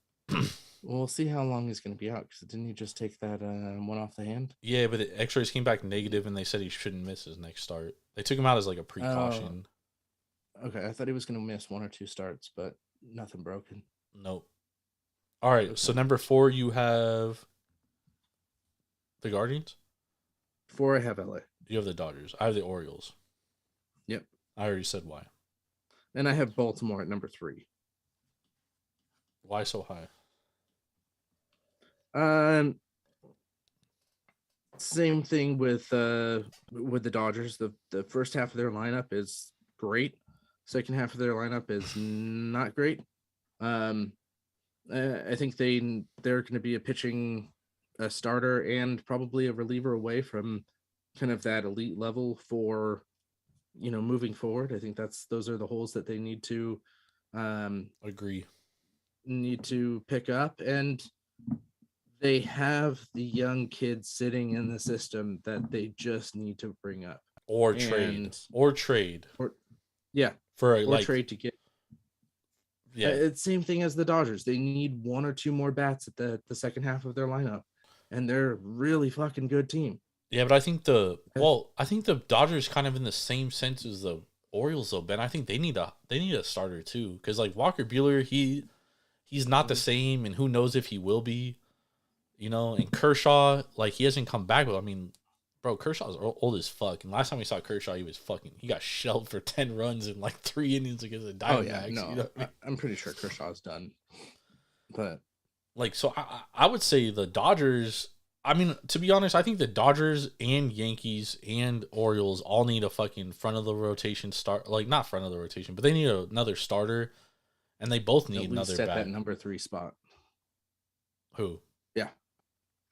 We'll see how long he's gonna be out. Because didn't he just take that one off the hand? Yeah, but the X-rays came back negative, and they said he shouldn't miss his next start. They took him out as like a precaution. Okay, I thought he was gonna miss 1 or 2 starts, but nothing broken. Nope. All right, so number 4, you have the Guardians? 4, I have LA. You have the Dodgers. I have the Orioles. Yep. I already said why. And I have Baltimore at number 3. Why so high? Same thing with the Dodgers. The first half of their lineup is great. Second half of their lineup is not great. I think they're going to be a starter and probably a reliever away from kind of that elite level for, you know, moving forward. I think those are the holes that they need to need to pick up, and they have the young kids sitting in the system that they just need to bring up or trade for trade to get. Yeah, it's same thing as the Dodgers. They need 1 or 2 more bats at the second half of their lineup, and they're a really fucking good team. Yeah, but I think the Dodgers kind of in the same sense as the Orioles though, Ben. I think they need a starter too, because like Walker Buehler, he's not the same, and who knows if he will be, you know. And Kershaw, like he hasn't come back, but I mean, bro, Kershaw's old as fuck. And last time we saw Kershaw, he got shelled for 10 runs in like 3 innings against the Diamondbacks. Oh yeah, no, you know? I'm pretty sure Kershaw's done. But like, so I would say the Dodgers. I mean, to be honest, I think the Dodgers and Yankees and Orioles all need a fucking front of the rotation start. Like not front of the rotation, but they need another starter, and they both need another bat. That number 3 spot. Who? Yeah,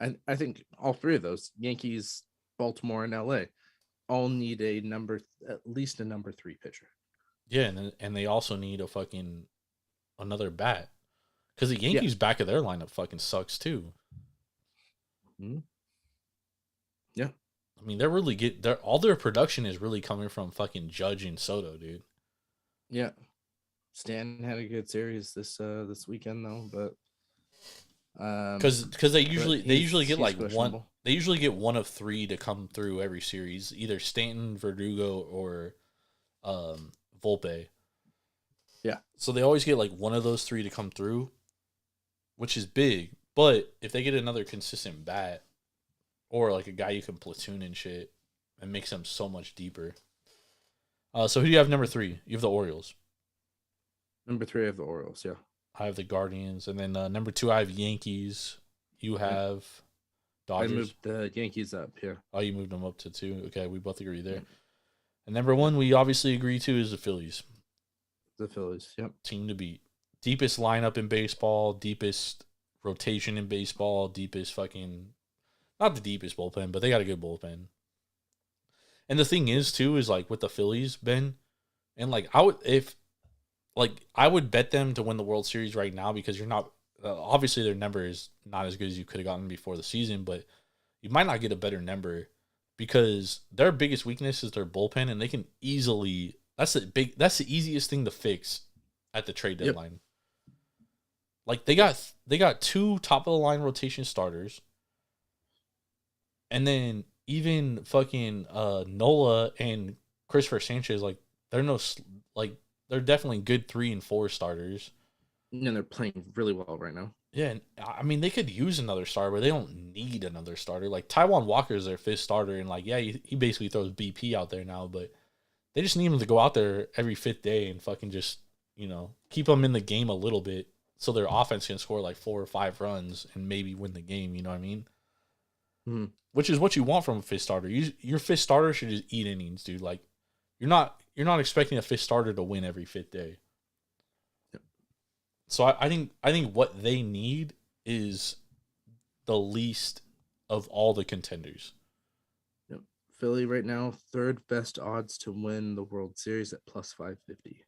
I think all 3 of those, Yankees, Baltimore, and LA, all need at least a number 3 pitcher. Yeah, and they also need another bat, because the Yankees back of their lineup fucking sucks too. Mm-hmm. Yeah, I mean all their production is really coming from fucking Judge and Soto, dude. Yeah, Stan had a good series this weekend though, but because they usually get like one. They usually get 1 of 3 to come through every series, either Stanton, Verdugo, or Volpe. Yeah. So they always get like 1 of those 3 to come through, which is big. But if they get another consistent bat, or like a guy you can platoon and shit, it makes them so much deeper. So who do you have number 3? You have the Orioles. Number 3, I have the Orioles. Yeah. I have the Guardians, and then number 2, I have Yankees. You have Dodgers. I moved the Yankees up here. Oh, you moved them up to 2. Okay, we both agree there. And number 1, we obviously agree to is the Phillies. The Phillies, yep. Team to beat. Deepest lineup in baseball, deepest rotation in baseball, deepest fucking, not the deepest bullpen, but they got a good bullpen. And the thing is, too, is like with the Phillies, Ben, and like I would bet them to win the World Series right now because you're not, obviously their number is not as good as you could have gotten before the season, but you might not get a better number because their biggest weakness is their bullpen, and they can easily, that's the easiest thing to fix at the trade deadline. Like they got 2 top of the line rotation starters, and then even fucking Nola and Christopher Sanchez, like they're definitely good 3 and 4 starters. And they're playing really well right now. Yeah, and I mean they could use another starter, but they don't need another starter. Like Taijuan Walker is their 5th starter, and like he basically throws BP out there now, but they just need him to go out there every 5th day and fucking just, keep them in the game a little bit so their offense can score like 4 or 5 runs and maybe win the game. You know what I mean? Mm-hmm. Which is what you want from a 5th starter. Your 5th starter should just eat innings, dude. Like you're not expecting a 5th starter to win every 5th day. Yep. So I think what they need is the least of all the contenders. Yep. Philly right now, 3rd best odds to win the World Series at plus 550.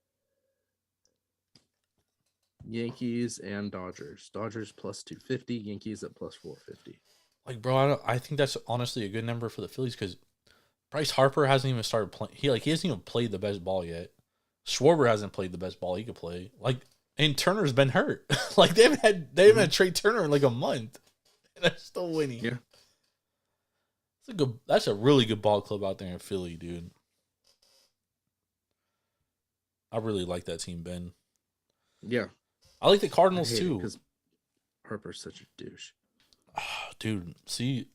Yankees and Dodgers. Dodgers plus 250, Yankees at plus 450. Like, bro, I think that's honestly a good number for the Phillies because Bryce Harper hasn't even started playing. He hasn't even played the best ball yet. Schwarber hasn't played the best ball he could play. Like, and Turner's been hurt. Like they haven't had Trey Turner in like a month, and they're still winning. Yeah, that's a really good ball club out there in Philly, dude. I really like that team, Ben. Yeah, I like the Cardinals too because Harper's such a douche. Dude, see,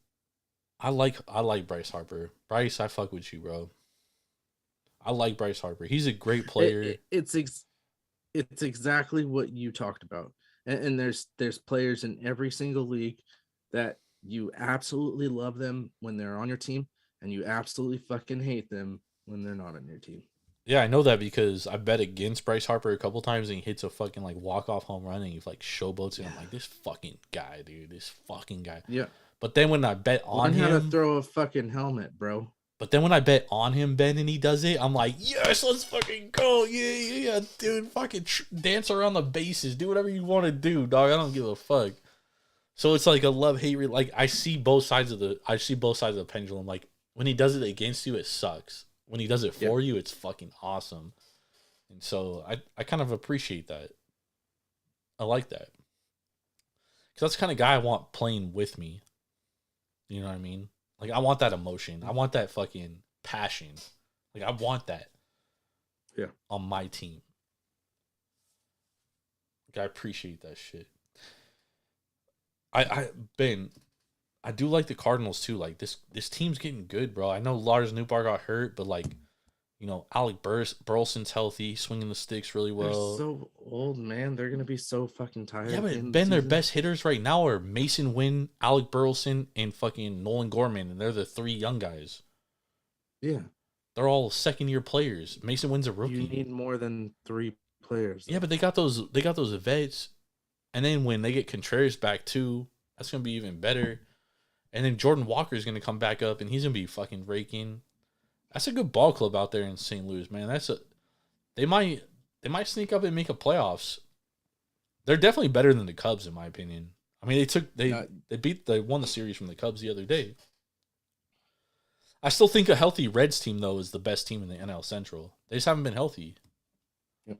I like Bryce Harper. Bryce, I fuck with you, bro. I like Bryce Harper. He's a great player. It's exactly what you talked about. And there's players in every single league that you absolutely love them when they're on your team, and you absolutely fucking hate them when they're not on your team. Yeah, I know that because I bet against Bryce Harper a couple times and he hits a fucking like walk-off home run and he like showboats it. I'm like, this fucking guy, dude. This fucking guy. Yeah. But then when I bet on him, how to throw a fucking helmet, bro. But then when I bet on him, Ben, and he does it, I'm like, yes, let's fucking go. Yeah, dude. Fucking dance around the bases. Do whatever you want to do, dog. I don't give a fuck. So it's like a love-hate. Like, I see both sides of the pendulum. Like, when he does it against you, it sucks. When he does it for you, it's fucking awesome. And so I kind of appreciate that. I like that. Because that's the kind of guy I want playing with me. You know what I mean? Like, I want that emotion. I want that fucking passion. Like, I want that. Yeah. On my team. Like, I appreciate that shit. Ben, I do like the Cardinals too. Like, this team's getting good, bro. I know Lars Nootbaar got hurt, but like, Alec Burleson's healthy, swinging the sticks really well. They're so old, man. They're gonna be so fucking tired. Yeah, but Ben, their best hitters right now are Mason Wynn, Alec Burleson, and fucking Nolan Gorman, and they're the 3 young guys. Yeah, they're all 2nd-year players. Mason Wynn's a rookie. You need more than 3 players. Yeah, but they got those vets, and then when they get Contreras back too, that's gonna be even better. And then Jordan Walker's gonna come back up, and he's gonna be fucking raking. That's a good ball club out there in St. Louis, man. They might sneak up and make a playoffs. They're definitely better than the Cubs, in my opinion. I mean, they won the series from the Cubs the other day. I still think a healthy Reds team though is the best team in the NL Central. They just haven't been healthy. Yep.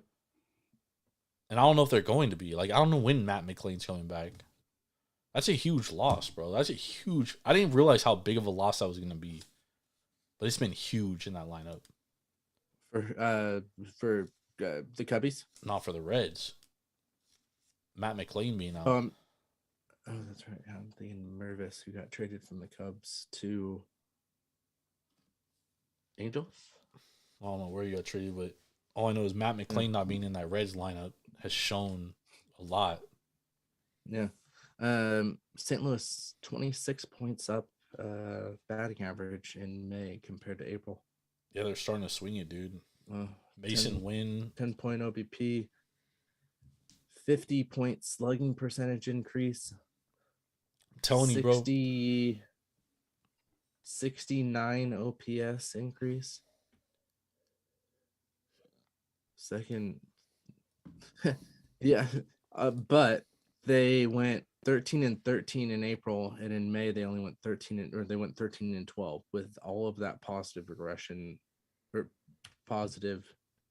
And I don't know if they're going to be. Like, I don't know when Matt McLain's coming back. That's a huge loss, bro. I didn't realize how big of a loss that was going to be. But it's been huge in that lineup. For the Cubbies? Not for the Reds. Matt McLain being out. Oh, that's right. I'm thinking Mervis, who got traded from the Cubs to Angels. I don't know where you got traded, but all I know is Matt McLain not being in that Reds lineup has shown a lot. Yeah. St. Louis 26 points up batting average in May compared to April. Yeah, they're starting to swing it, dude. Mason Wynn 10.0 OBP, 50-point slugging percentage increase. Tony, bro. 69 OPS increase. Second, yeah, but they went 13-13 in April, and in May they only went 13-12 with all of that positive regression or positive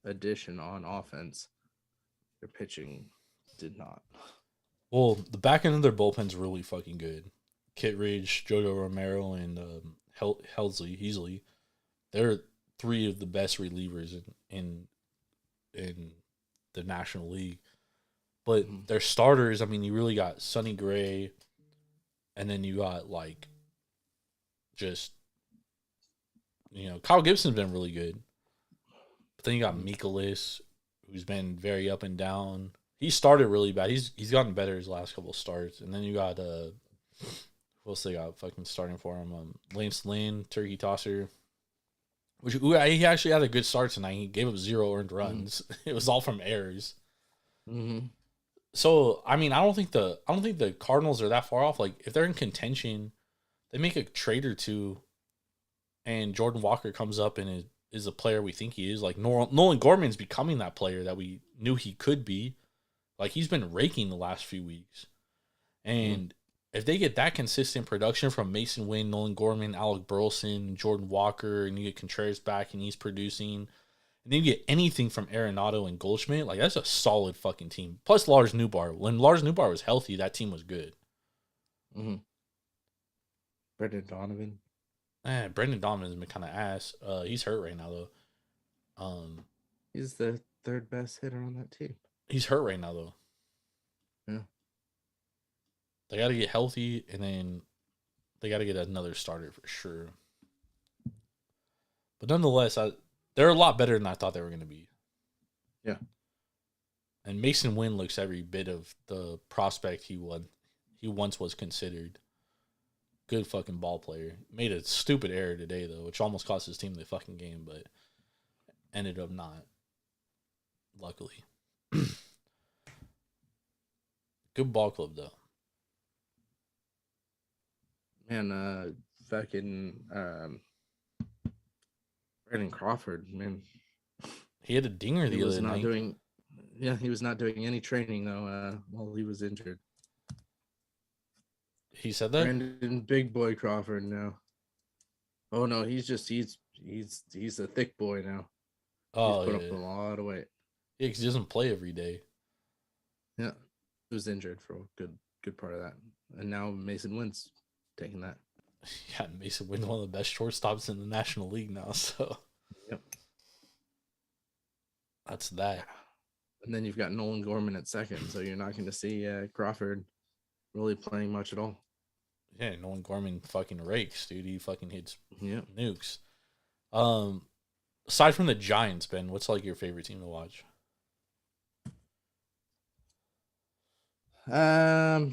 addition on offense. Their pitching did not. Well, the back end of their bullpen's really fucking good. Kittredge, Jojo Romero, and Heasley. They're three of the best relievers in the National League. But their starters, I mean, you really got Sonny Gray, and then you got like just Kyle Gibson's been really good. But then you got Mikolas, who's been very up and down. He started really bad. He's gotten better his last couple of starts. And then you got who else they got fucking starting for him? Lance Lynn, Turkey Tosser. He actually had a good start tonight. He gave up 0 earned runs. It was all from errors. Mm-hmm. So I mean, I don't think the Cardinals are that far off. Like if they're in contention, they make a trade or two, and Jordan Walker comes up and is a player we think he is. Like Nolan Gorman's becoming that player that we knew he could be. Like he's been raking the last few weeks, and if they get that consistent production from Mason Wynn, Nolan Gorman, Alec Burleson, Jordan Walker, and you get Contreras back and he's producing, and then you get anything from Arenado and Goldschmidt, like that's a solid fucking team. Plus Lars Newbar. When Lars Newbar was healthy, that team was good. Mm-hmm. Brendan Donovan. Brendan Donovan's been kind of ass. He's hurt right now though. He's the third best hitter on that team. He's hurt right now though. Yeah. They got to get healthy, and then they got to get another starter for sure. But nonetheless, they're a lot better than I thought they were going to be. Yeah. And Mason Wynn looks every bit of the prospect he once was considered. Good fucking ball player. Made a stupid error today, though, which almost cost his team the fucking game, but ended up not. Luckily. Good ball club, though. Man, fucking Brandon Crawford, man. He had a dinger the other night. He was not doing any training though while he was injured. He said that? Brandon Big Boy Crawford now. Oh no, he's a thick boy now. Oh, he's put up a lot of weight. Yeah, because he doesn't play every day. Yeah, he was injured for a good part of that, and now Mason Wynn's taking that. Yeah, Mason Wynn's one of the best shortstops in the National League now. So, yep, that's that. And then you've got Nolan Gorman at second, so you're not going to see Crawford really playing much at all. Yeah, Nolan Gorman fucking rakes, dude. He fucking hits nukes. Aside from the Giants, Ben, what's like your favorite team to watch? Because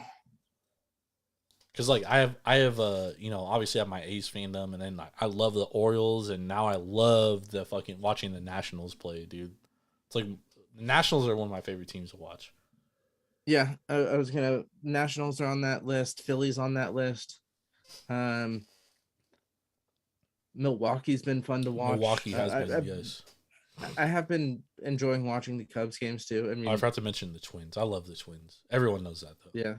like I have obviously I have my A's fandom, and then I love the Orioles, and now I love the fucking watching the Nationals play, dude. It's like the Nationals are one of my favorite teams to watch. Yeah, I was gonna. Nationals are on that list. Phillies on that list. Milwaukee's been fun to watch. Milwaukee has been, yes. I have been enjoying watching the Cubs games too. I mean, I forgot to mention the Twins. I love the Twins. Everyone knows that though. Yeah.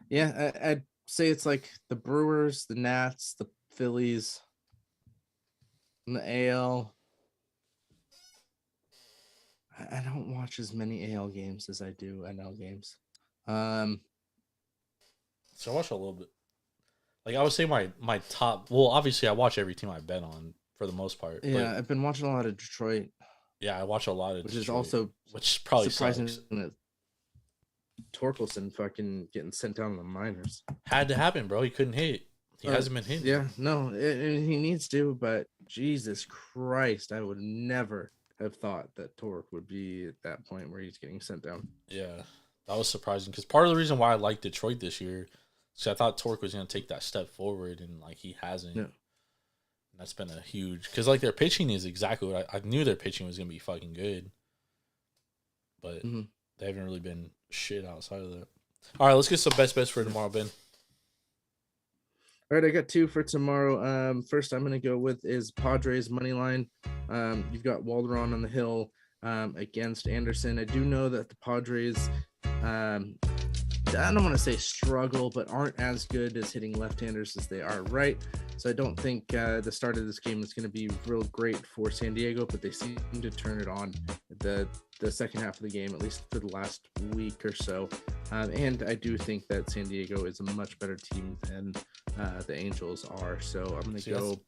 Yeah, I'd say it's like the Brewers, the Nats, the Phillies, and the AL. I don't watch as many AL games as I do NL games. So I watch a little bit. Like I would say my top. Well, obviously I watch every team I bet on for the most part. Yeah, I've been watching a lot of Detroit. Yeah, I watch a lot of Detroit, which probably surprising sucks. That Torkelson fucking getting sent down to the minors. Had to happen, bro. He couldn't hit. He hasn't been hitting. Yeah, no, he needs to. But Jesus Christ, I would never have thought that Torque would be at that point where he's getting sent down. Yeah, that was surprising because part of the reason why I liked Detroit this year is I thought Torque was going to take that step forward, and like he hasn't. Yeah. That's been a huge because like their pitching is exactly what I knew their pitching was gonna be fucking good, but they haven't really been shit outside of that. All right, let's get some best bets for tomorrow, Ben. All right, I got 2 for tomorrow. First, I'm going to go with is Padres money line. You've got Walderon on the hill against Anderson. I do know that the Padres, I don't want to say struggle, but aren't as good as hitting left-handers as they are right. So I don't think the start of this game is going to be real great for San Diego, but they seem to turn it on the second half of the game, at least for the last week or so. And I do think that San Diego is a much better team than the Angels are. So I'm going to go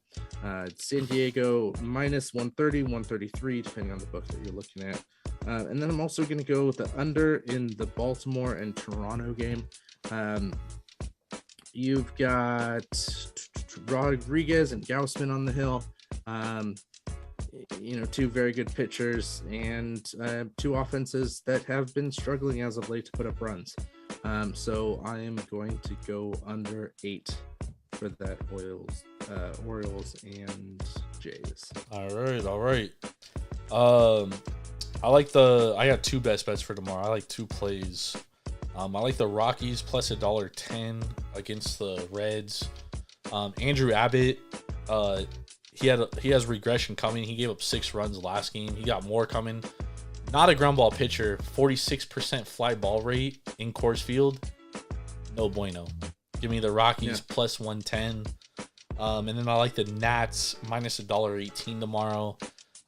San Diego minus 130, 133, depending on the book that you're looking at. And then I'm also going to go with the under in the Baltimore and Toronto game. You've got Rodriguez and Gausman on the hill. Two very good pitchers and 2 offenses that have been struggling as of late to put up runs. So I am going to go under 8 for that Orioles and Jays. All right. I got 2 best bets for tomorrow. I like 2 plays. I like the Rockies plus $1.10 against the Reds. Andrew Abbott, he has regression coming. He gave up 6 runs last game. He got more coming. Not a ground ball pitcher. 46% fly ball rate in Coors Field. No bueno. Give me the Rockies plus 110. And then I like the Nats minus $1.18 tomorrow.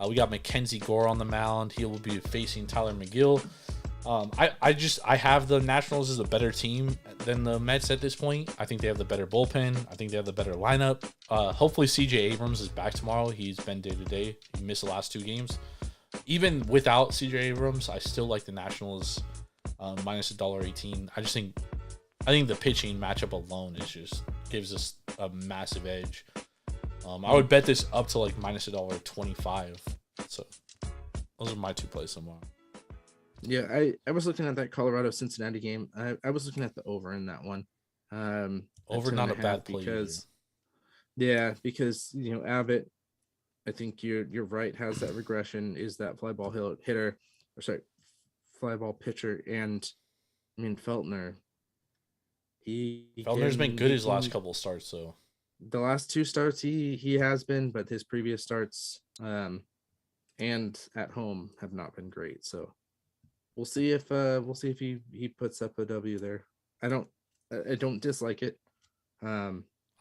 We got Mackenzie Gore on the mound. He will be facing Tyler McGill. I have the Nationals as a better team than the Mets at this point. I think they have the better bullpen. I think they have the better lineup. Hopefully CJ Abrams is back tomorrow. He's been day-to-day. He missed the last 2 games. Even without CJ Abrams, I still like the Nationals minus $1.18. I think the pitching matchup alone gives us a massive edge. I would bet this up to like minus $1.25. So those are my 2 plays tomorrow. Yeah, I was looking at that Colorado Cincinnati game. I was looking at the over in that one. Over not a bad play because Abbott, I think you're right, has that regression, is that fly ball pitcher, and I mean Feltner. Feltner's been good his last couple of starts, so the last 2 starts he has been, but his previous starts and at home have not been great. So we'll see if he puts up a W there. I don't dislike it. I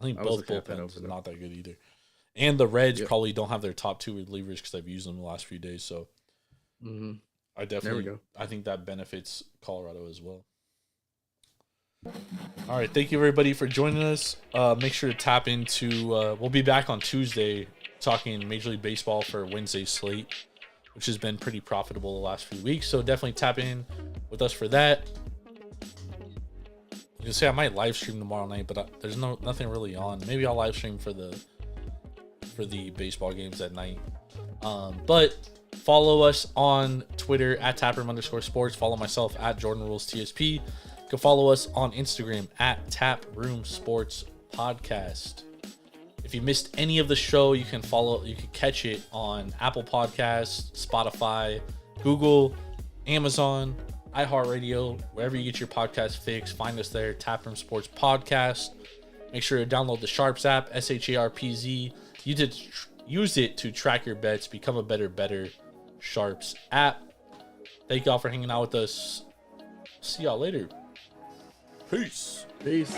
think both bullpens are not that good either. And the Reds probably don't have their top 2 relievers because I've used them the last few days. So I think that benefits Colorado as well. All right. Thank you, everybody, for joining us. Make sure to tap into we'll be back on Tuesday talking Major League Baseball for Wednesday's slate, which has been pretty profitable the last few weeks. So definitely tap in with us for that. You can say I might live stream tomorrow night, but there's nothing really on. Maybe I'll live stream for the baseball games at night. But follow us on Twitter at taproom_sports. Follow myself at Jordan Rules TSP. You can follow us on Instagram at Taproom Sports Podcast. If you missed any of the show, you can catch it on Apple Podcasts, Spotify, Google, Amazon, iHeartRadio, wherever you get your podcast fix. Find us there, Taproom Sports Podcast. Make sure to download the Sharps app, SHARPZ. Use it to track your bets. Become a better Sharps app. Thank y'all for hanging out with us. See y'all later. Peace. Peace.